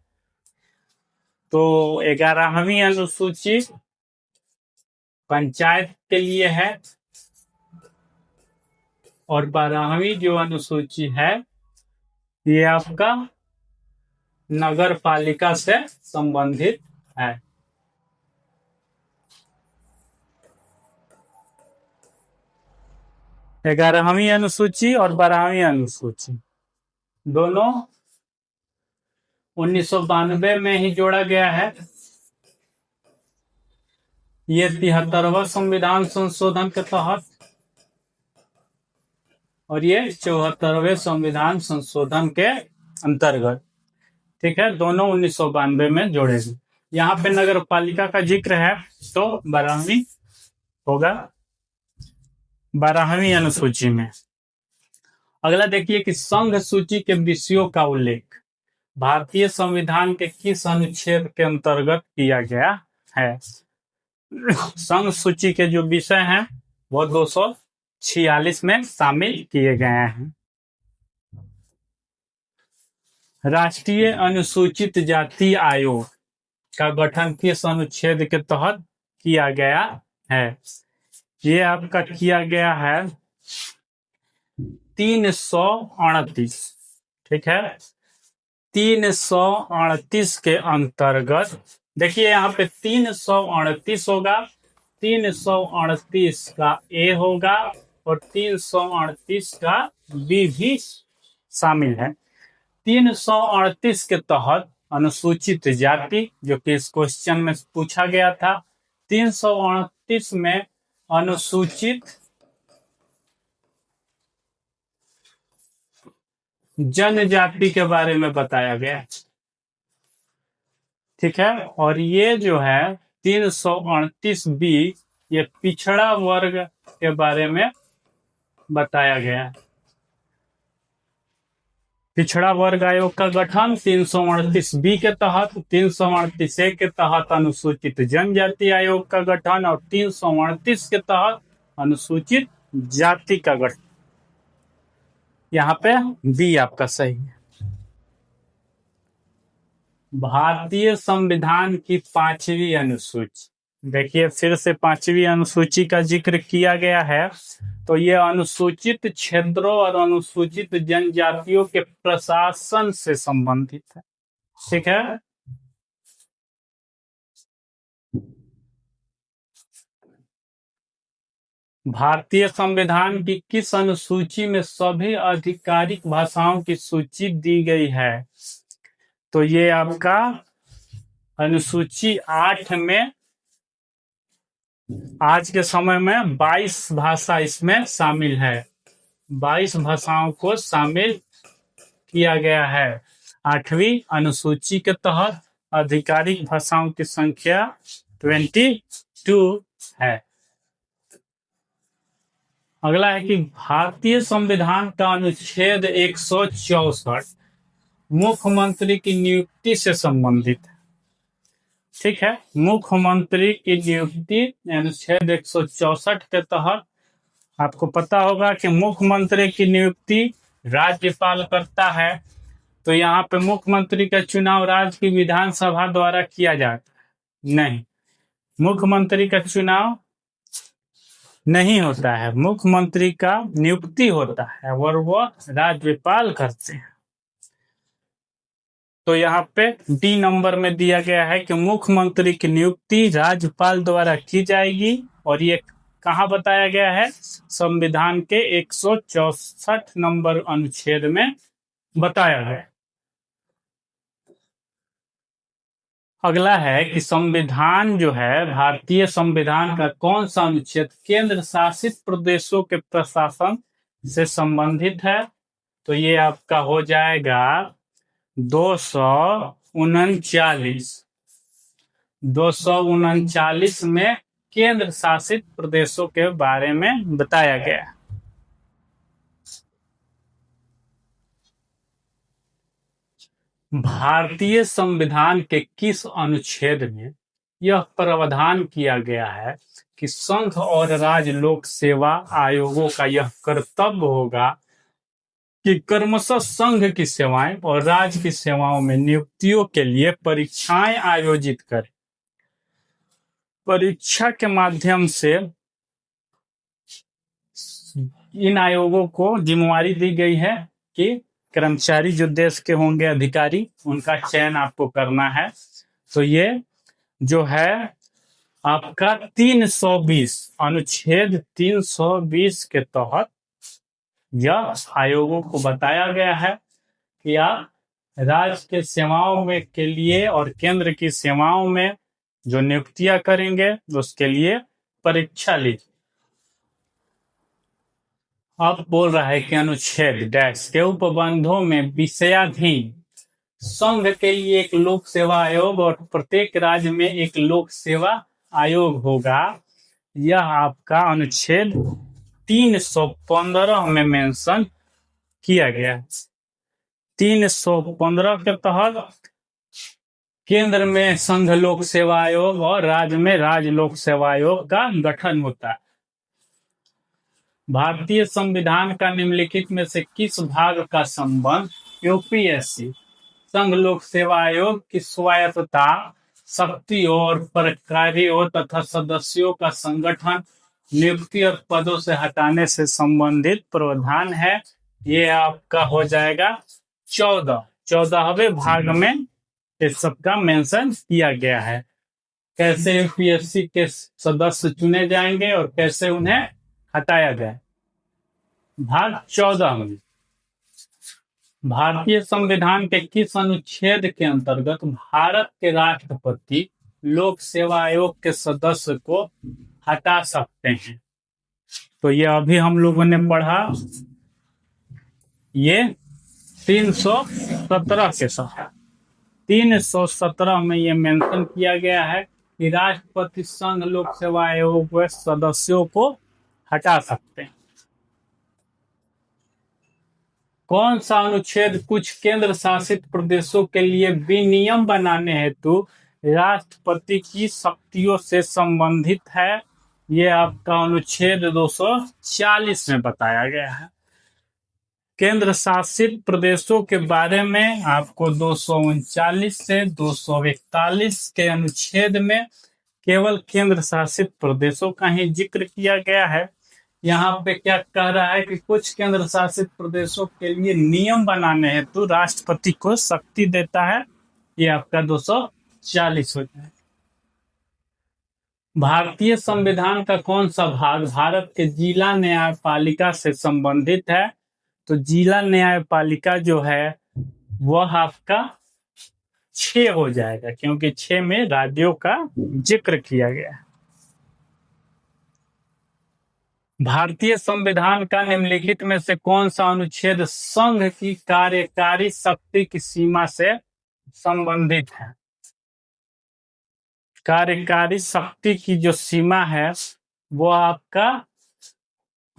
Speaker 1: तो 11वीं अनुसूची पंचायत के लिए है और 12वीं जो अनुसूची है, ये आपका नगर पालिका से संबंधित है। 11वीं अनुसूची और 12वीं अनुसूची दोनों 1992 में ही जोड़ा गया है। ये 73वां संविधान संशोधन के तहत और ये 74वें संविधान संशोधन के अंतर्गत, ठीक है, दोनों 1992 में जोड़े गए। यहाँ पे नगर पालिका का जिक्र है तो 12वीं होगा, 12वीं अनुसूची में। अगला देखिए कि संघ सूची के विषयों का उल्लेख भारतीय संविधान के किस अनुच्छेद के अंतर्गत किया गया है। संघ सूची के जो विषय हैं वो 246 में शामिल किए गए हैं। राष्ट्रीय अनुसूचित जाति आयोग का गठन किस अनुच्छेद के तहत किया गया है। ये आपका किया गया है 338, ठीक है, 338 के अंतर्गत। देखिए यहाँ पे 338 होगा, 338 का ए होगा और 338 का बी भी शामिल है। 338 के तहत अनुसूचित जाति, जो कि इस क्वेश्चन में पूछा गया था, 338 में अनुसूचित जनजाति के बारे में बताया गया, ठीक है। और ये जो है 338 बी, ये पिछड़ा वर्ग के बारे में बताया गया। पिछड़ा वर्ग आयोग का गठन 338 बी के तहत, 338 ए के तहत अनुसूचित जनजाति आयोग का गठन और 338 के तहत अनुसूचित जाति का गठन। यहाँ पे बी आपका सही है। भारतीय संविधान की 5वीं अनुसूची, देखिए फिर से 5वीं अनुसूची का जिक्र किया गया है। तो ये अनुसूचित क्षेत्रों और अनुसूचित जनजातियों के प्रशासन से संबंधित है, ठीक है। भारतीय संविधान की किस अनुसूची में सभी आधिकारिक भाषाओं की सूची दी गई है। तो ये आपका अनुसूची 8 में आज के समय में 22 भाषा इसमें शामिल है। 22 भाषाओं को शामिल किया गया है 8वीं अनुसूची के तहत। आधिकारिक भाषाओं की संख्या 22 है। अगला है कि भारतीय संविधान का अनुच्छेद 164 मुख्यमंत्री की नियुक्ति से संबंधित है, ठीक है। मुख्यमंत्री की नियुक्ति अनुच्छेद 164 के तहत आपको पता होगा कि मुख्यमंत्री की नियुक्ति राज्यपाल करता है। तो यहाँ पे मुख्यमंत्री का चुनाव राज्य की विधानसभा द्वारा किया जाता है, नहीं, मुख्यमंत्री का चुनाव नहीं होता है, मुख्यमंत्री का नियुक्ति होता है और वो राज्यपाल करते हैं। तो यहाँ पे डी नंबर में दिया गया है कि मुख्यमंत्री की नियुक्ति राज्यपाल द्वारा की जाएगी और ये कहाँ बताया गया है, संविधान के 164 नंबर अनुच्छेद में बताया गया। अगला है कि संविधान जो है, भारतीय संविधान का कौन सा अनुच्छेद केंद्र शासित प्रदेशों के प्रशासन से संबंधित है। तो ये आपका हो जाएगा 239 में केंद्र शासित प्रदेशों के बारे में बताया गया। भारतीय संविधान के किस अनुच्छेद में यह प्रावधान किया गया है कि संघ और राज्य लोक सेवा आयोगों का यह कर्तव्य होगा कि क्रमशः संघ की सेवाएं और राज्य की सेवाओं में नियुक्तियों के लिए परीक्षाएं आयोजित करें। परीक्षा के माध्यम से इन आयोगों को जिम्मेवारी दी गई है कि कर्मचारी जो देश के होंगे अधिकारी, उनका चयन आपको करना है। तो ये जो है आपका 320 अनुच्छेद 320 के तहत यह आयोगों को बताया गया है कि आप राज्य के सेवाओं में के लिए और केंद्र की सेवाओं में जो नियुक्तियां करेंगे उसके लिए परीक्षा लीजिए। अब बोल रहा है कि अनुच्छेद डैश के उपबंधों में विषयाधीन संघ के लिए एक लोक सेवा आयोग और प्रत्येक राज्य में एक लोक सेवा आयोग होगा। यह आपका अनुच्छेद 315 में मेंशन किया गया है। 315 के तहत केंद्र में संघ लोक सेवा आयोग और राज्य में राज्य लोक सेवा आयोग का गठन होता है। भारतीय संविधान का निम्नलिखित में से किस भाग का संबंध यूपीएससी संघ लोक सेवा आयोग की स्वायत्तता, शक्तियों और प्रक्रियाओं तथा सदस्यों का संगठन, नियुक्ति और पदों से हटाने से संबंधित प्रावधान है? ये आपका हो जाएगा 14वें भाग में इस सब का मेंशन किया गया है। कैसे यूपीएससी के सदस्य चुने जाएंगे और कैसे उन्हें हटाया जाए। भाग 14 में भारतीय संविधान के किस अनुच्छेद के अंतर्गत भारत के राष्ट्रपति लोक सेवा आयोग के सदस्य को हटा सकते हैं? तो ये अभी हम लोगों ने पढ़ा, ये 317 के साथ 317 में ये मेंशन किया गया है कि राष्ट्रपति संघ लोक सेवा आयोग के सदस्यों को हटा सकते हैं। कौन सा अनुच्छेद कुछ केंद्र शासित प्रदेशों के लिए विनियम बनाने हेतु राष्ट्रपति की शक्तियों से संबंधित है? ये आपका अनुच्छेद 240 में बताया गया है। केंद्र शासित प्रदेशों के बारे में आपको 239 से 241 के अनुच्छेद में केवल केंद्र शासित प्रदेशों का ही जिक्र किया गया है। यहाँ पे क्या कह रहा है कि कुछ केंद्र शासित प्रदेशों के लिए नियम बनाने हेतु राष्ट्रपति को शक्ति देता है। ये आपका 240 होता है। भारतीय संविधान का कौन सा भाग भारत के जिला न्यायपालिका से संबंधित है? तो जिला न्यायपालिका जो है वह आपका 6 हो जाएगा, क्योंकि 6 में राज्यों का जिक्र किया गया है। भारतीय संविधान का निम्नलिखित में से कौन सा अनुच्छेद संघ की कार्यकारी शक्ति की सीमा से संबंधित है? कार्यकारी शक्ति की जो सीमा है वो आपका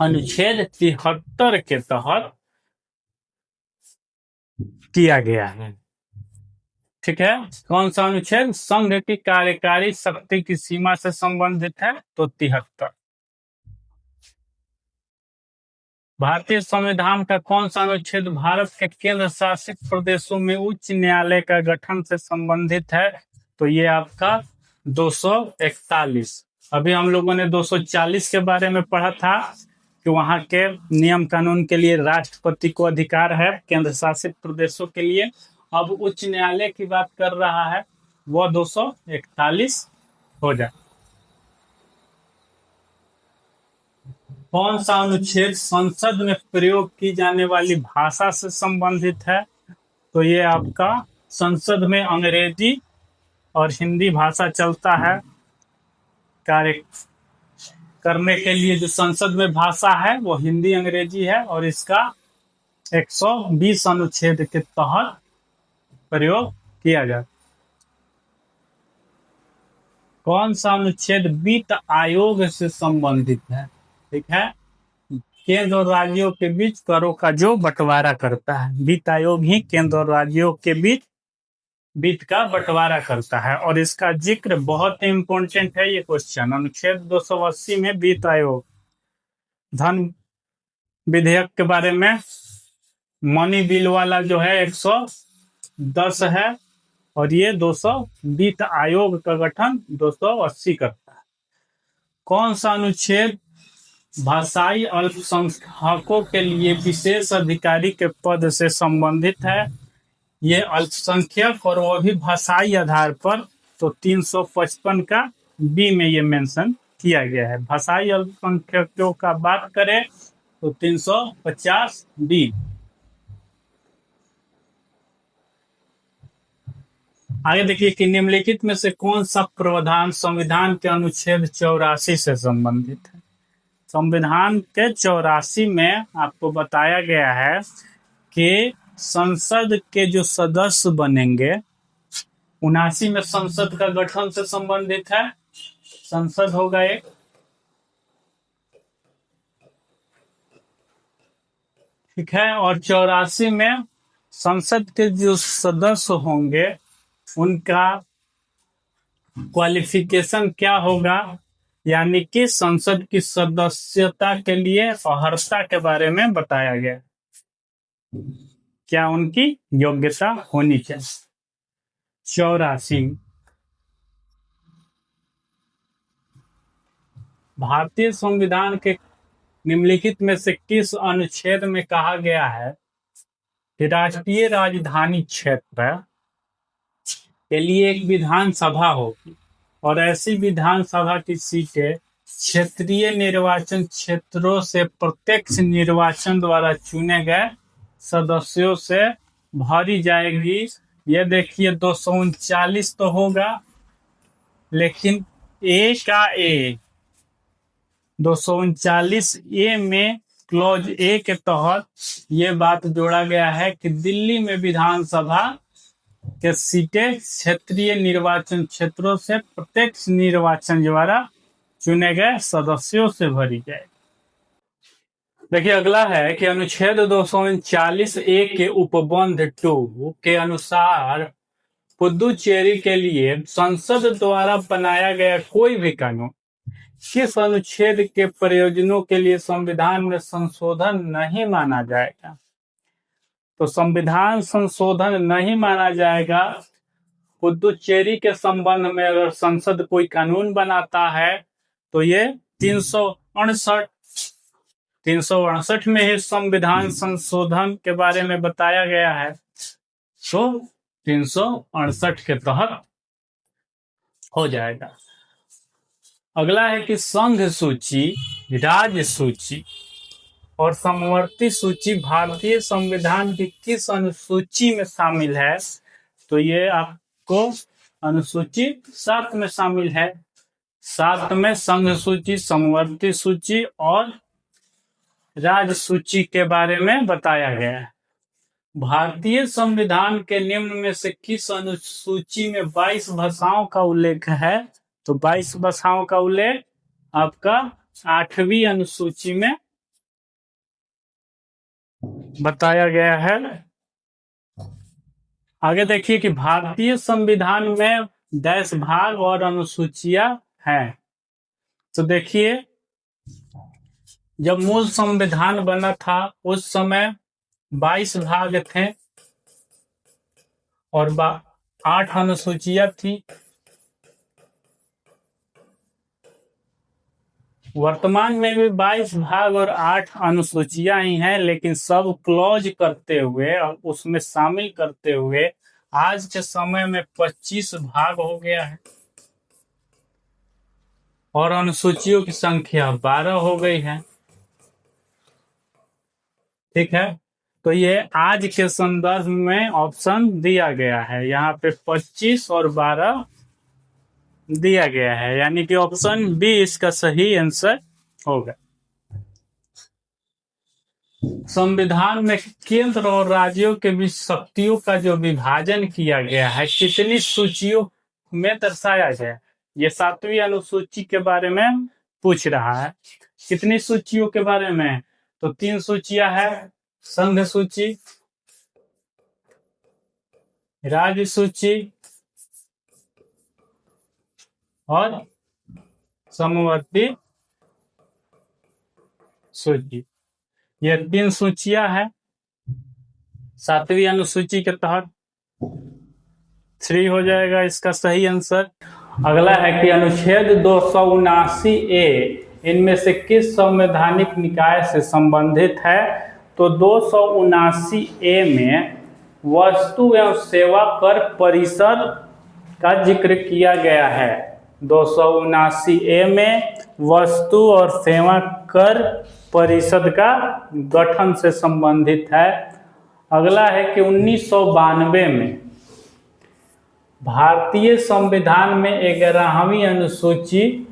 Speaker 1: अनुच्छेद 73 के तहत किया गया है। ठीक है, कौन सा अनुच्छेद संघ की कार्यकारी शक्ति की सीमा से संबंधित है? तो 73। भारतीय संविधान का कौन सा अनुच्छेद भारत के केंद्र शासित प्रदेशों में उच्च न्यायालय का गठन से संबंधित है? तो ये आपका 241। अभी हम लोगों ने 240 के बारे में पढ़ा था कि वहां के नियम कानून के लिए राष्ट्रपति को अधिकार है केंद्र शासित प्रदेशों के लिए। अब उच्च न्यायालय की बात कर रहा है, वह 241 हो जाए। कौन सा अनुच्छेद संसद में प्रयोग की जाने वाली भाषा से संबंधित है? तो ये आपका संसद में अंग्रेजी और हिंदी भाषा चलता है। कार्य करने के लिए जो संसद में भाषा है वो हिंदी अंग्रेजी है और इसका 120 अनुच्छेद के तहत प्रयोग किया जाता। कौन सा अनुच्छेद वित्त आयोग से संबंधित है? ठीक है, केंद्र और राज्यों के बीच करों का जो बंटवारा करता है, वित्त आयोग ही केंद्र और राज्यों के बीच वित्त का बंटवारा करता है। और इसका जिक्र बहुत ही इंपॉर्टेंट है ये क्वेश्चन, अनुच्छेद 280 में वित्त आयोग धन विधेयक के बारे में मनी बिल वाला जो है 110 है और ये 200 वित्त आयोग का गठन 280 करता है। कौन सा अनुच्छेद भाषाई अल्पसंख्यकों के लिए विशेष अधिकारी के पद से संबंधित है? ये अल्पसंख्यक और वो भी भाषाई आधार पर, तो 355 का बी में ये मेंशन किया गया है। भाषाई अल्पसंख्यकों का बात करें तो 350 डी। आगे देखिए कि निम्नलिखित में से कौन सा प्रावधान संविधान के अनुच्छेद 84 से संबंधित है। संविधान के 84 में आपको बताया गया है कि संसद के जो सदस्य बनेंगे, 79 में संसद का गठन से संबंधित है, संसद होगा एक, ठीक है, और 84 में संसद के जो सदस्य होंगे उनका क्वालिफिकेशन क्या होगा, यानी कि संसद की सदस्यता के लिए अर्हता के बारे में बताया गया, क्या उनकी योग्यता होनी चाहिए। 84 भारतीय संविधान के निम्नलिखित में से किस अनुच्छेद में कहा गया है कि राष्ट्रीय राजधानी क्षेत्र के लिए एक विधानसभा होगी और ऐसी विधानसभा की सीटें क्षेत्रीय निर्वाचन क्षेत्रों से प्रत्यक्ष निर्वाचन द्वारा चुने गए सदस्यों से भरी जाएगी। ये देखिए 239 तो होगा, लेकिन ए का ए 239 ए में क्लॉज ए के तहत ये बात जोड़ा गया है कि दिल्ली में विधानसभा के सीटें क्षेत्रीय निर्वाचन क्षेत्रों से प्रत्यक्ष निर्वाचन द्वारा चुने गए सदस्यों से भरी जाए। देखिए अगला है कि अनुच्छेद 239 ए के उपबंध 2 के अनुसार पुदुचेरी के लिए संसद द्वारा बनाया गया कोई भी कानून किस अनुच्छेद के प्रयोजनों के लिए संविधान में संशोधन नहीं माना जाएगा। तो संविधान संशोधन नहीं माना जाएगा पुदुचेरी के संबंध में अगर संसद कोई कानून बनाता है तो ये 368 में ही संविधान संशोधन के बारे में बताया गया है, तो 368 के तहत हो जाएगा। अगला है कि संघ सूची, राज्य सूची और समवर्ती सूची भारतीय संविधान की किस अनुसूची में शामिल है। तो ये आपको अनुसूची 7 में शामिल है। 7 में संघ सूची, समवर्ती सूची और राज्य सूची के बारे में बताया गया है। भारतीय संविधान के निम्न में से किस अनुसूची में 22 भाषाओं का उल्लेख है। तो 22 भाषाओं का उल्लेख आपका 8वीं अनुसूची में बताया गया है। आगे देखिए कि भारतीय संविधान में डैश भाग और अनुसूचियां हैं। तो देखिए जब मूल संविधान बना था उस समय 22 भाग थे और 8 अनुसूचियां थी। वर्तमान में भी 22 भाग और 8 अनुसूचियां ही हैं, लेकिन सब क्लॉज करते हुए और उसमें शामिल करते हुए आज के समय में 25 भाग हो गया है और अनुसूचियों की संख्या 12 हो गई है। ठीक है, तो ये आज के संदर्भ में ऑप्शन दिया गया है, यहाँ पे 25 और 12 दिया गया है, यानी कि ऑप्शन बी इसका सही आंसर होगा। संविधान में केंद्र और राज्यों के बीच शक्तियों का जो विभाजन किया गया है कितनी सूचियों में दर्शाया गया। ये 7वीं अनुसूची के बारे में पूछ रहा है। कितनी सूचियों के बारे में। तो 3 सूचियां है, संघ सूची, राज्य सूची और समवर्ती सूची। ये 3 सूचियां है 7वीं अनुसूची के तहत। 3 हो जाएगा इसका सही आंसर। अगला है कि अनुच्छेद 279 ए इनमें से किस संवैधानिक निकाय से संबंधित है। तो 279 ए में वस्तु एवं सेवा कर परिषद का जिक्र किया गया है। 279A में वस्तु और सेवा कर परिषद का गठन से संबंधित है। अगला है कि 1992 में भारतीय संविधान में 11वीं अनुसूची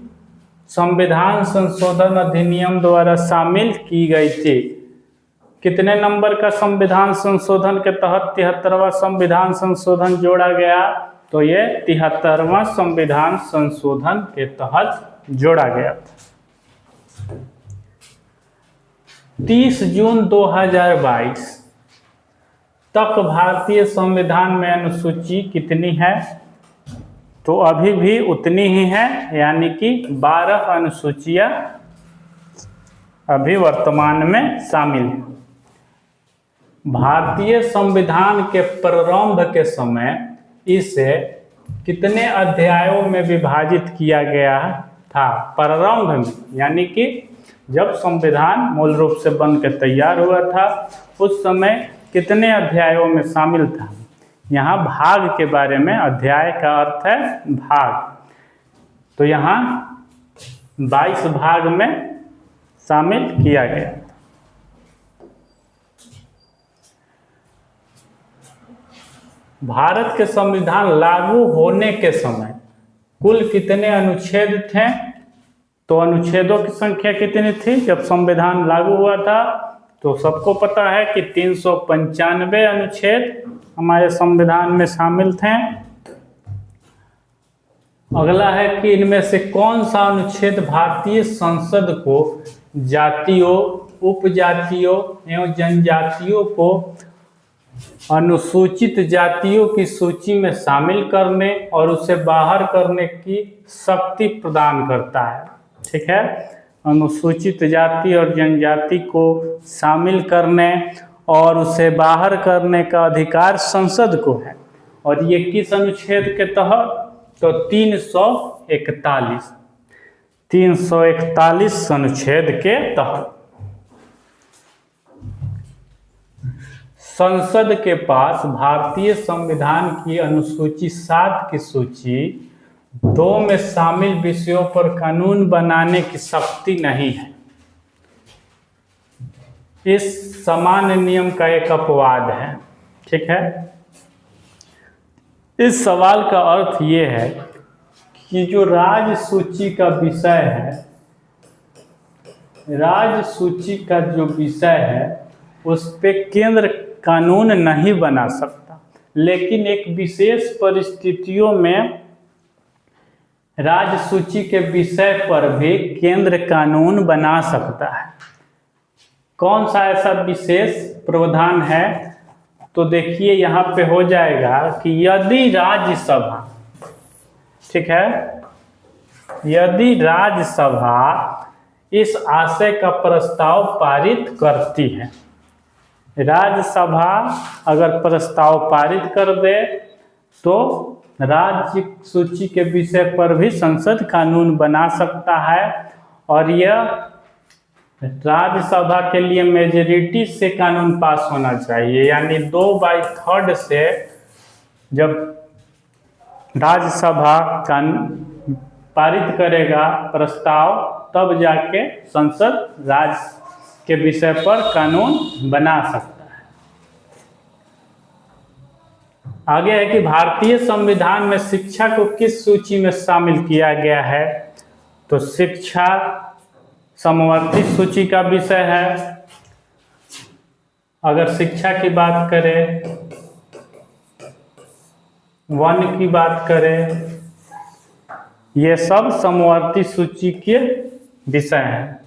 Speaker 1: संविधान संशोधन अधिनियम द्वारा शामिल की गई थी। कितने नंबर का संविधान संशोधन के तहत 73वां संविधान संशोधन जोड़ा गया? तो ये 73वां संविधान संशोधन के तहत जोड़ा गया था। 30 जून 2022 तक भारतीय संविधान में अनुसूची कितनी है? तो अभी भी उतनी ही है, यानी कि 12 अनुसूचियां अभी वर्तमान में शामिल हैं। भारतीय संविधान के प्रारंभ के समय इसे कितने अध्यायों में विभाजित किया गया था? प्रारंभ में, यानी कि जब संविधान मूल रूप से बन के तैयार हुआ था उस समय कितने अध्यायों में शामिल था? यहाँ भाग के बारे में, अध्याय का अर्थ है भाग, तो यहाँ 22 भाग में शामिल किया गया। भारत के संविधान लागू होने के समय कुल कितने अनुच्छेद थे? तो अनुच्छेदों की संख्या कितनी थी जब संविधान लागू हुआ था? तो सबको पता है कि 395 अनुच्छेद हमारे संविधान में शामिल थे। अगला है कि इनमें से कौन सा अनुच्छेद भारतीय संसद को जातियों, उपजातियों एवं जनजातियों को अनुसूचित जातियों की सूची में शामिल करने और उसे बाहर करने की शक्ति प्रदान करता है? ठीक है, अनुसूचित जाति और जनजाति को शामिल करने और उसे बाहर करने का अधिकार संसद को है। और ये किस अनुच्छेद के तहत? तो 341 अनुच्छेद के तहत। संसद के पास भारतीय संविधान की अनुसूची 7 की सूची 2 में शामिल विषयों पर कानून बनाने की शक्ति नहीं है। इस सामान्य नियम का एक अपवाद है। ठीक है, इस सवाल का अर्थ ये है कि जो राज्य सूची का विषय है, राज्य सूची का जो विषय है उस पे केंद्र कानून नहीं बना सकता, लेकिन एक विशेष परिस्थितियों में राज्य सूची के विषय पर भी केंद्र कानून बना सकता है। कौन सा ऐसा विशेष प्रावधान है? तो देखिए यहाँ पे हो जाएगा कि यदि राज्यसभा, ठीक है, यदि राज्यसभा इस आशय का प्रस्ताव पारित करती है, राज्यसभा अगर प्रस्ताव पारित कर दे तो राज्य सूची के विषय पर भी संसद कानून बना सकता है। और यह राज्यसभा के लिए मेजॉरिटी से कानून पास होना चाहिए, यानी 2/3 से जब राज्यसभा कानून पारित करेगा प्रस्ताव, तब जाके संसद राज्य के विषय पर कानून बना सकता है। आगे है कि भारतीय संविधान में शिक्षा को किस सूची में शामिल किया गया है? तो शिक्षा समवर्ती सूची का विषय है। अगर शिक्षा की बात करें, वन की बात करें, ये सब समवर्ती सूची के विषय हैं।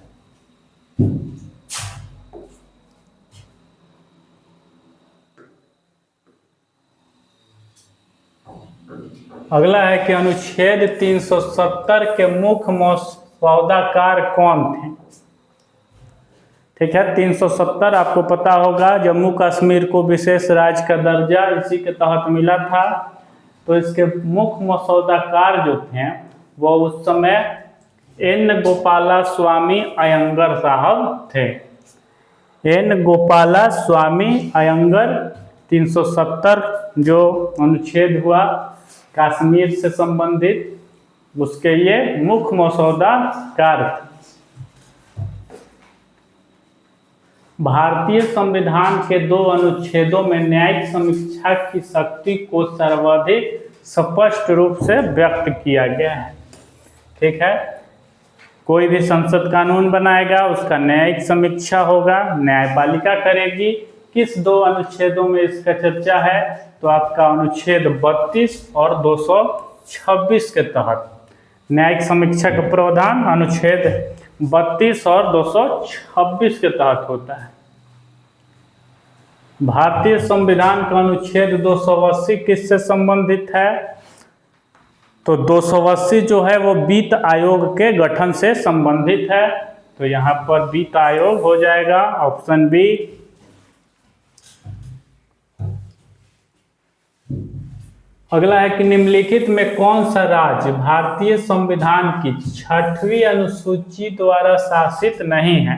Speaker 1: अगला है कि अनुच्छेद 370 के मुख्य मसौदाकार कौन थे? ठीक है, 370 आपको पता होगा, जम्मू कश्मीर को विशेष राज्य का दर्जा इसी के तहत मिला था। तो इसके मुख्य मसौदाकार जो थे वो उस समय एन गोपाला स्वामी अयंगर साहब थे। एन गोपाला स्वामी अयंगर 370 जो अनुच्छेद हुआ कश्मीर से संबंधित, उसके ये मुख्य मसौदा कार्य थे। भारतीय संविधान के 2 अनुच्छेदों में न्यायिक समीक्षा की शक्ति को सर्वाधिक स्पष्ट रूप से व्यक्त किया गया है। ठीक है, कोई भी संसद कानून बनाएगा, उसका न्यायिक समीक्षा होगा, न्यायपालिका करेगी। किस 2 अनुच्छेदों में इसका चर्चा है? तो आपका अनुच्छेद 32 और 226 के तहत न्यायिक समीक्षा का प्रावधान अनुच्छेद 32 और 226 के तहत होता है। भारतीय संविधान का अनुच्छेद 280 किससे संबंधित है? तो 280 जो है वो वित्त आयोग के गठन से संबंधित है। तो यहाँ पर वित्त आयोग हो जाएगा ऑप्शन बी। अगला है कि निम्नलिखित में कौन सा राज्य भारतीय संविधान की 6वीं अनुसूची द्वारा शासित नहीं है?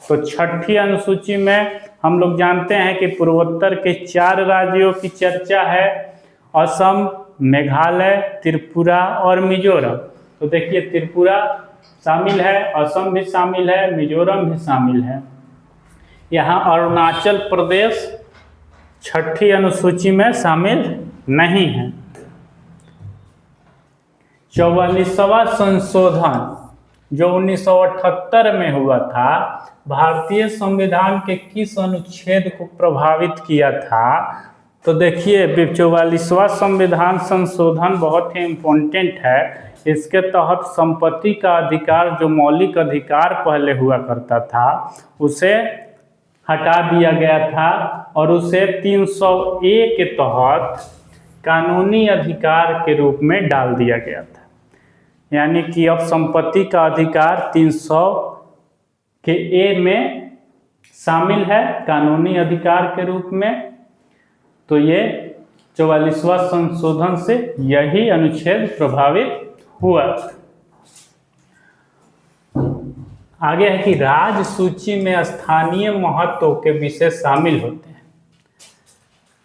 Speaker 1: तो 6वीं अनुसूची में हम लोग जानते हैं कि पूर्वोत्तर के 4 राज्यों की चर्चा है, असम, मेघालय, त्रिपुरा और मिजोरम। तो देखिए त्रिपुरा शामिल है, असम भी शामिल है, मिजोरम भी शामिल है। यहाँ अरुणाचल प्रदेश 6वीं अनुसूची में शामिल नहीं है। 44वां संशोधन जो 1978 में हुआ था, भारतीय संविधान के किस अनुच्छेद को प्रभावित किया था? तो देखिए 44वां संविधान संशोधन बहुत ही इम्पोर्टेंट है। इसके तहत संपत्ति का अधिकार, जो मौलिक अधिकार पहले हुआ करता था, उसे हटा दिया गया था और उसे 300A के तहत कानूनी अधिकार के रूप में डाल दिया गया था। यानी कि अब संपत्ति का अधिकार 300 के ए में शामिल है कानूनी अधिकार के रूप में। तो ये 44वां संशोधन से यही अनुच्छेद प्रभावित हुआ। आगे है कि राज्य सूची में स्थानीय महत्व के विषय शामिल होते हैं।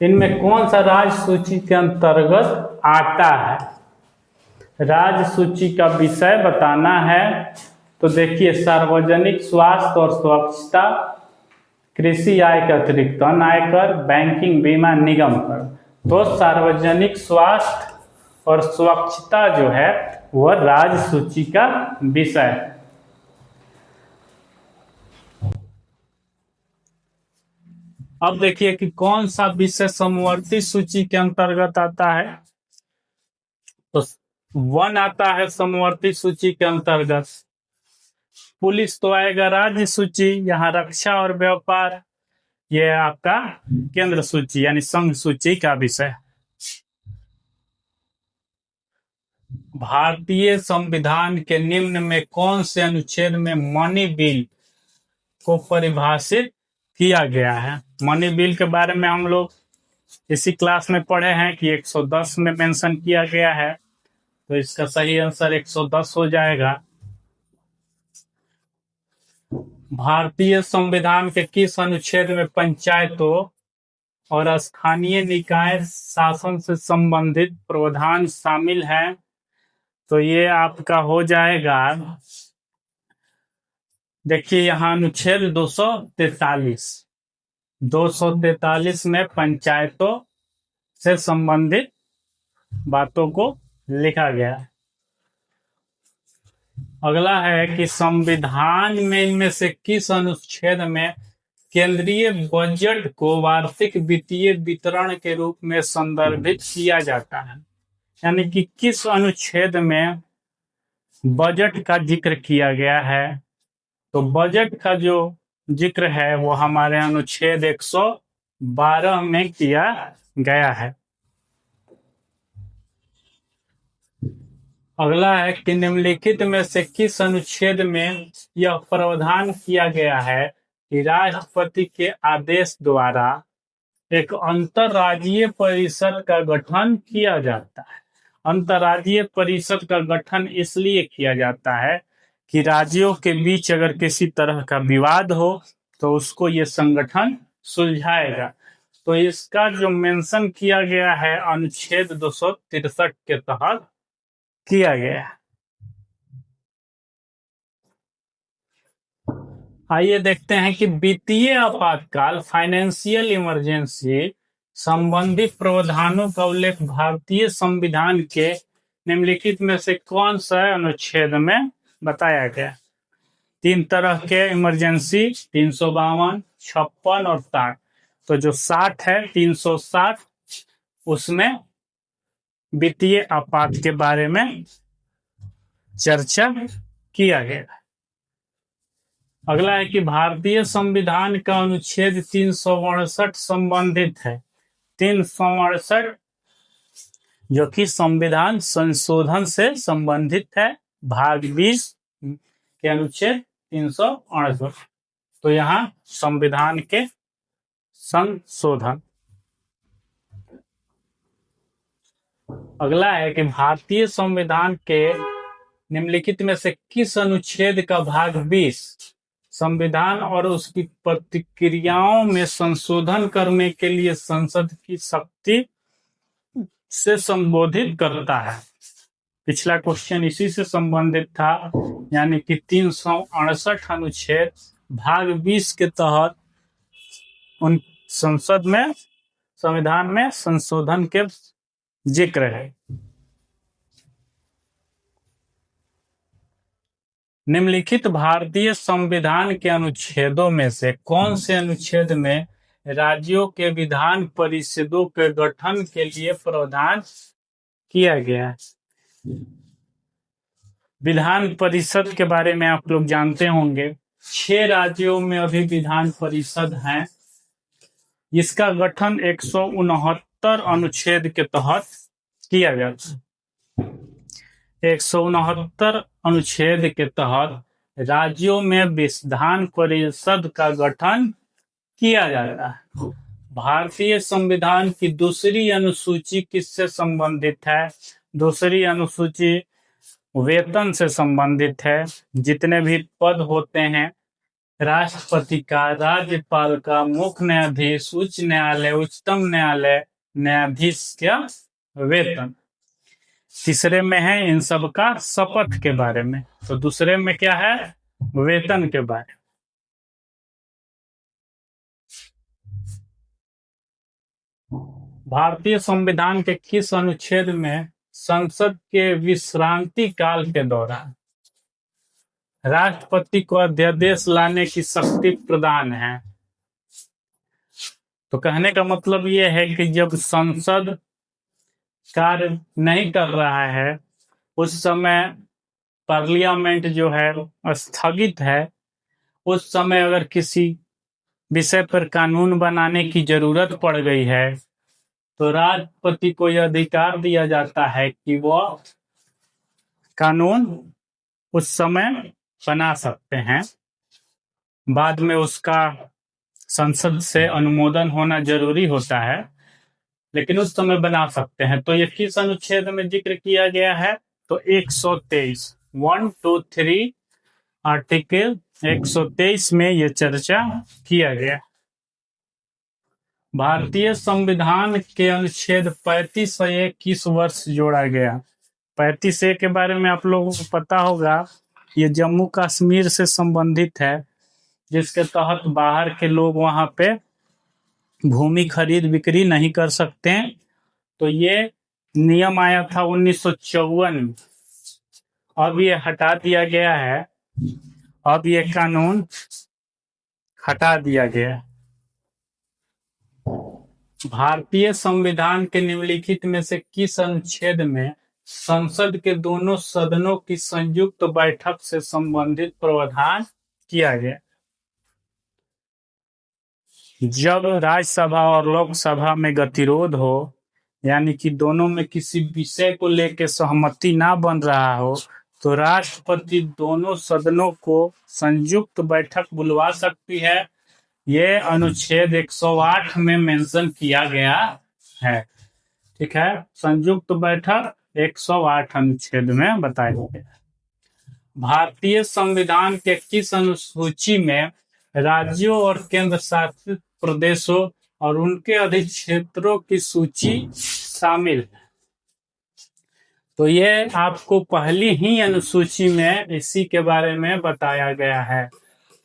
Speaker 1: इनमें कौन सा राज्य सूची के अंतर्गत आता है? राज्य सूची का विषय बताना है। तो देखिए सार्वजनिक स्वास्थ्य और स्वच्छता, कृषि आय के अतिरिक्त अन्य आयकर, बैंकिंग, बीमा, निगम कर। तो सार्वजनिक स्वास्थ्य और स्वच्छता जो है वह राज्य सूची का विषय है। अब देखिए कि कौन सा विषय समवर्ती सूची के अंतर्गत आता है। तो 1 आता है समवर्ती सूची के अंतर्गत। पुलिस तो आएगा राज्य सूची, यहाँ रक्षा और व्यापार ये आपका केंद्र सूची यानी संघ सूची का विषय। भारतीय संविधान के निम्न में कौन से अनुच्छेद में मनी बिल को परिभाषित किया गया है? मनी बिल के बारे में हम लोग इसी क्लास में पढ़े हैं कि 110 में मेंशन किया गया है। तो इसका सही आंसर 110 हो जाएगा। भारतीय संविधान के किस अनुच्छेद में पंचायतों और स्थानीय निकाय शासन से संबंधित प्रावधान शामिल है? तो ये आपका हो जाएगा, देखिए यहाँ अनुच्छेद 243 में पंचायतों से संबंधित बातों को लिखा गया है। अगला है कि संविधान में इनमें से किस अनुच्छेद में केंद्रीय बजट को वार्षिक वित्तीय वितरण के रूप में संदर्भित किया जाता है? यानी कि किस अनुच्छेद में बजट का जिक्र किया गया है? तो बजट का जो जिक्र है वो हमारे अनुच्छेद 112 में किया गया है। अगला है कि निम्नलिखित में से किस अनुच्छेद में यह प्रावधान किया गया है कि राष्ट्रपति के आदेश द्वारा एक अंतर्राज्यीय परिषद का गठन किया जाता है? अंतर्राज्यीय परिषद का गठन इसलिए किया जाता है कि राज्यों के बीच अगर किसी तरह का विवाद हो तो उसको ये संगठन सुलझाएगा। तो इसका जो मेंशन किया गया है अनुच्छेद 263 के तहत किया गया है। आइए देखते हैं कि वित्तीय आपातकाल फाइनेंशियल इमरजेंसी संबंधित प्रावधानों का उल्लेख भारतीय संविधान के निम्नलिखित में से कौन सा अनुच्छेद में बताया गया। 3 तरह के इमरजेंसी, 352, 56 और 60। तो जो 60 है, 360, उसमें वित्तीय आपात के बारे में चर्चा किया गया। अगला है कि भारतीय संविधान का अनुच्छेद 368 संबंधित है। 368 जो कि संविधान संशोधन से संबंधित है, भाग 20 के अनुच्छेद 368। तो यहाँ संविधान के संशोधन। अगला है कि भारतीय संविधान के निम्नलिखित में से किस अनुच्छेद का भाग 20 संविधान और उसकी प्रतिक्रियाओं में संशोधन करने के लिए संसद की शक्ति से संबोधित करता है। पिछला क्वेश्चन इसी से संबंधित था, यानी कि 368 अनुच्छेद भाग 20 के तहत उन संसद में, संविधान में संशोधन के जिक्र है। निम्नलिखित भारतीय संविधान के अनुच्छेदों में से कौन से अनुच्छेद में राज्यों के विधान परिषदों के गठन के लिए प्रावधान किया गया है। विधान परिषद के बारे में आप लोग जानते होंगे, 6 राज्यों में अभी विधान परिषद हैं। इसका गठन 169 अनुच्छेद के तहत किया गया था। 169 अनुच्छेद के तहत राज्यों में विधान परिषद का गठन किया जाता है। भारतीय संविधान की दूसरी अनुसूची किससे संबंधित है? दूसरी अनुसूची वेतन से संबंधित है। जितने भी पद होते हैं, राष्ट्रपति का, राज्यपाल का, मुख्य न्यायाधीश, उच्च न्यायालय, उच्चतम न्यायालय, न्यायाधीश का वेतन। तीसरे में है इन सब का शपथ के बारे में। तो दूसरे में क्या है? वेतन के बारे में। भारतीय संविधान के किस अनुच्छेद में संसद के विश्रांति काल के दौरान राष्ट्रपति को अध्यादेश लाने की शक्ति प्रदान है? तो कहने का मतलब यह है कि जब संसद कार्य नहीं कर रहा है, उस समय पार्लियामेंट जो है स्थगित है, उस समय अगर किसी विषय पर कानून बनाने की जरूरत पड़ गई है, तो राष्ट्रपति को यह अधिकार दिया जाता है कि वह कानून उस समय बना सकते हैं। बाद में उसका संसद से अनुमोदन होना जरूरी होता है, लेकिन उस समय बना सकते हैं। तो ये किस अनुच्छेद में जिक्र किया गया है? तो 123, 1, 2, 3 आर्टिकल 123 में ये चर्चा किया गया। भारतीय संविधान के अनुच्छेद 35 और 21 वर्ष जोड़ा गया। 35A के बारे में आप लोगों को पता होगा, ये जम्मू कश्मीर से संबंधित है, जिसके तहत बाहर के लोग वहां पे भूमि खरीद बिक्री नहीं कर सकते हैं। तो ये नियम आया था 1954 में। अब ये हटा दिया गया है। अब ये कानून हटा दिया गया है। भारतीय संविधान के निम्नलिखित में से किस अनुच्छेद में संसद के दोनों सदनों की संयुक्त बैठक से संबंधित प्रावधान किया गया? जब राज्यसभा और लोकसभा में गतिरोध हो, यानी कि दोनों में किसी विषय को लेकर सहमति ना बन रहा हो, तो राष्ट्रपति दोनों सदनों को संयुक्त बैठक बुलवा सकती है। ये अनुच्छेद 108 में मेंशन किया गया है। ठीक है, संयुक्त बैठक 108 अनुच्छेद में बताया गया। भारतीय संविधान के किस अनुसूची में राज्यों और केंद्र शासित प्रदेशों और उनके अधिक्षेत्रों की सूची शामिल है? तो ये आपको पहली ही अनुसूची में इसी के बारे में बताया गया है।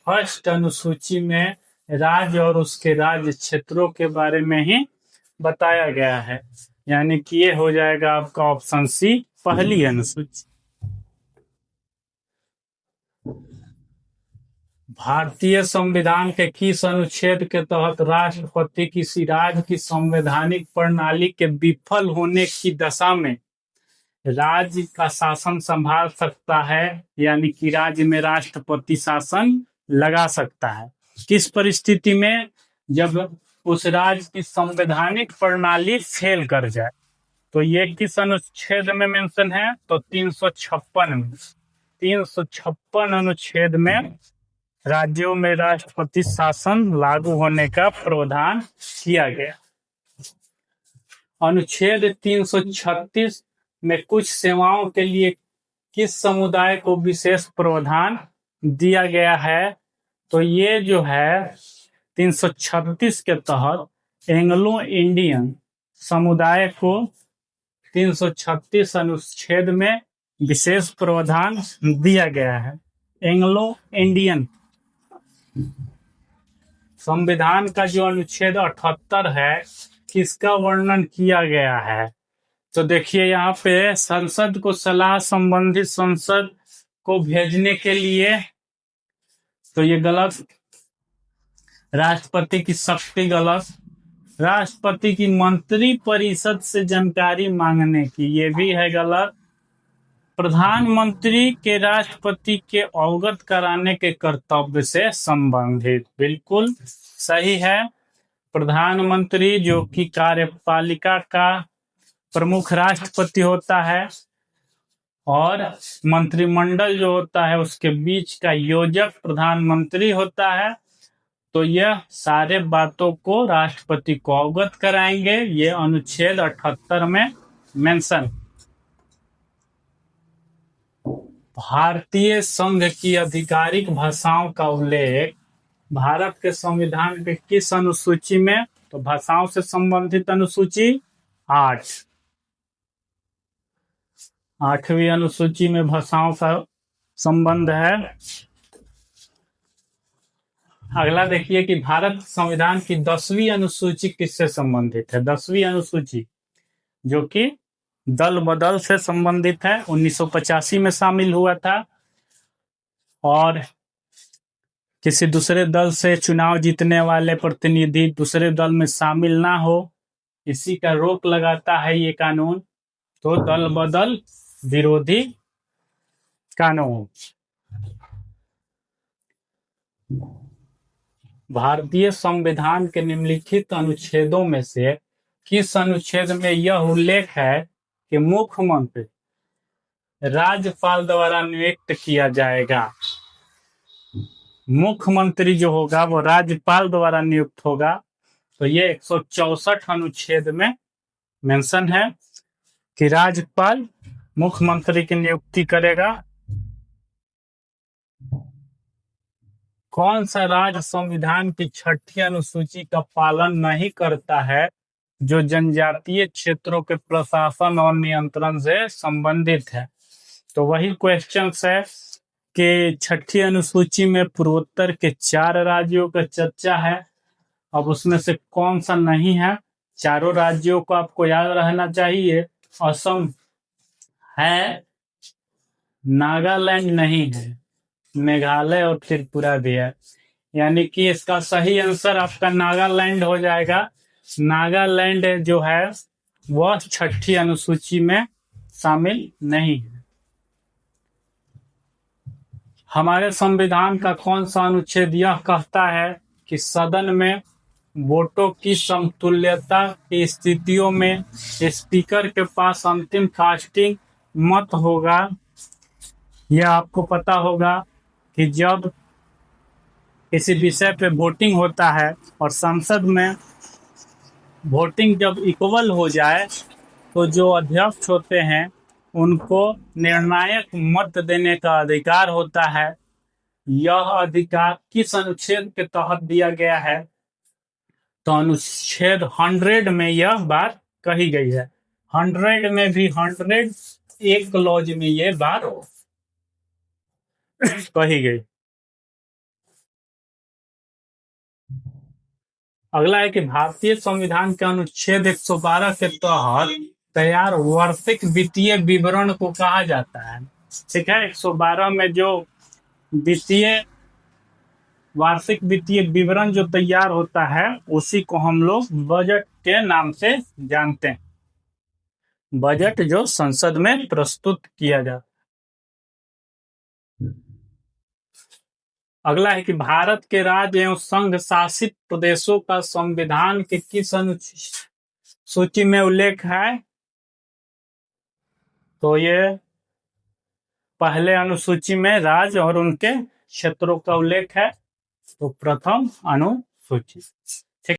Speaker 1: फर्स्ट अनुसूची में राज्य और उसके राज्य क्षेत्रों के बारे में ही बताया गया है, यानी कि ये हो जाएगा आपका ऑप्शन सी, पहली अनुसूची। भारतीय संविधान के किस अनुच्छेद के तहत राष्ट्रपति किसी राज्य की संवैधानिक प्रणाली के विफल होने की दशा में राज्य का शासन संभाल सकता है, यानी कि राज्य में राष्ट्रपति शासन लगा सकता है? किस परिस्थिति में? जब उस राज्य की संवैधानिक प्रणाली फेल कर जाए। तो ये किस अनुच्छेद में मेंशन है? तो 356 में। 356 अनुच्छेद में राज्यों में राष्ट्रपति शासन लागू होने का प्रावधान किया गया। अनुच्छेद 336 में कुछ सेवाओं के लिए किस समुदाय को विशेष प्रावधान दिया गया है? तो ये जो है 336 के तहत एंग्लो इंडियन समुदाय को 336 अनुच्छेद में विशेष प्रावधान दिया गया है। एंग्लो इंडियन संविधान का जो अनुच्छेद 78 है, किसका वर्णन किया गया है? तो देखिए यहाँ पे संसद को सलाह संबंधित संसद को भेजने के लिए, तो ये गलत। राष्ट्रपति की शक्ति गलत। राष्ट्रपति की मंत्री परिषद से जानकारी मांगने की, ये भी है गलत। प्रधानमंत्री के राष्ट्रपति के अवगत कराने के कर्तव्य से संबंधित, बिल्कुल सही है। प्रधानमंत्री जो कि कार्यपालिका का प्रमुख राष्ट्रपति होता है और मंत्रिमंडल जो होता है उसके बीच का योजक प्रधानमंत्री होता है। तो यह सारे बातों को राष्ट्रपति को अवगत कराएंगे, ये अनुच्छेद 78 में मेंशन। भारतीय संघ की आधिकारिक भाषाओं का उल्लेख भारत के संविधान के किस अनुसूची में? तो भाषाओं से संबंधित अनुसूची 8, 8वीं अनुसूची में भाषाओं का संबंध है। अगला देखिए कि भारत संविधान की 10वीं अनुसूची किससे संबंधित है? 10वीं अनुसूची जो कि दल बदल से संबंधित है, 1985 में शामिल हुआ था और किसी दूसरे दल से चुनाव जीतने वाले प्रतिनिधि दूसरे दल में शामिल ना हो, इसी का रोक लगाता है ये कानून। तो दल बदल विरोधी कानून। भारतीय संविधान के निम्नलिखित अनुच्छेदों में से किस अनुच्छेद में यह उल्लेख है कि मुख्यमंत्री राज्यपाल द्वारा नियुक्त किया जाएगा? मुख्यमंत्री जो होगा वो राज्यपाल द्वारा नियुक्त होगा। तो ये 164 अनुच्छेद में मेंशन है कि राज्यपाल मुख्यमंत्री की नियुक्ति करेगा। कौन सा राज्य संविधान की 6ठी अनुसूची का पालन नहीं करता है जो जनजातीय क्षेत्रों के प्रशासन और नियंत्रण से संबंधित है? तो वही क्वेश्चन है कि 6ठी अनुसूची में पूर्वोत्तर के 4 राज्यों का चर्चा है। अब उसमें से कौन सा नहीं है? चारों राज्यों को आपको याद रहना चाहिए। असम है, नागालैंड नहीं है, मेघालय और त्रिपुरा भी है, यानी कि इसका सही आंसर आपका नागालैंड हो जाएगा। नागालैंड जो है वह 6ठी अनुसूची में शामिल नहीं है। हमारे संविधान का कौन सा अनुच्छेद यह कहता है कि सदन में वोटों की समतुल्यता की स्थितियों में स्पीकर के पास अंतिम कास्टिंग मत होगा? यह आपको पता होगा कि जब किसी विषय पे वोटिंग होता है और संसद में वोटिंग जब इक्वल हो जाए तो जो अध्यक्ष होते हैं उनको निर्णायक मत देने का अधिकार होता है। यह अधिकार किस अनुच्छेद के तहत दिया गया है? तो अनुच्छेद 100 में यह बात कही गई है। 100 में भी 100 एक क्लॉज में यह बात कही गई। अगला है कि भारतीय संविधान के अनुच्छेद 112 के तहत तैयार वार्षिक वित्तीय विवरण को कहा जाता है। ठीक है, 112 में जो वित्तीय वार्षिक वित्तीय विवरण जो तैयार होता है उसी को हम लोग बजट के नाम से जानते हैं। बजट जो संसद में प्रस्तुत किया जाता है। अगला है कि भारत के राज्य एवं संघ शासित प्रदेशों का संविधान के किस अनुसूची में उल्लेख है? तो ये पहले अनुसूची में राज्य और उनके क्षेत्रों का उल्लेख है, तो प्रथम अनुसूची।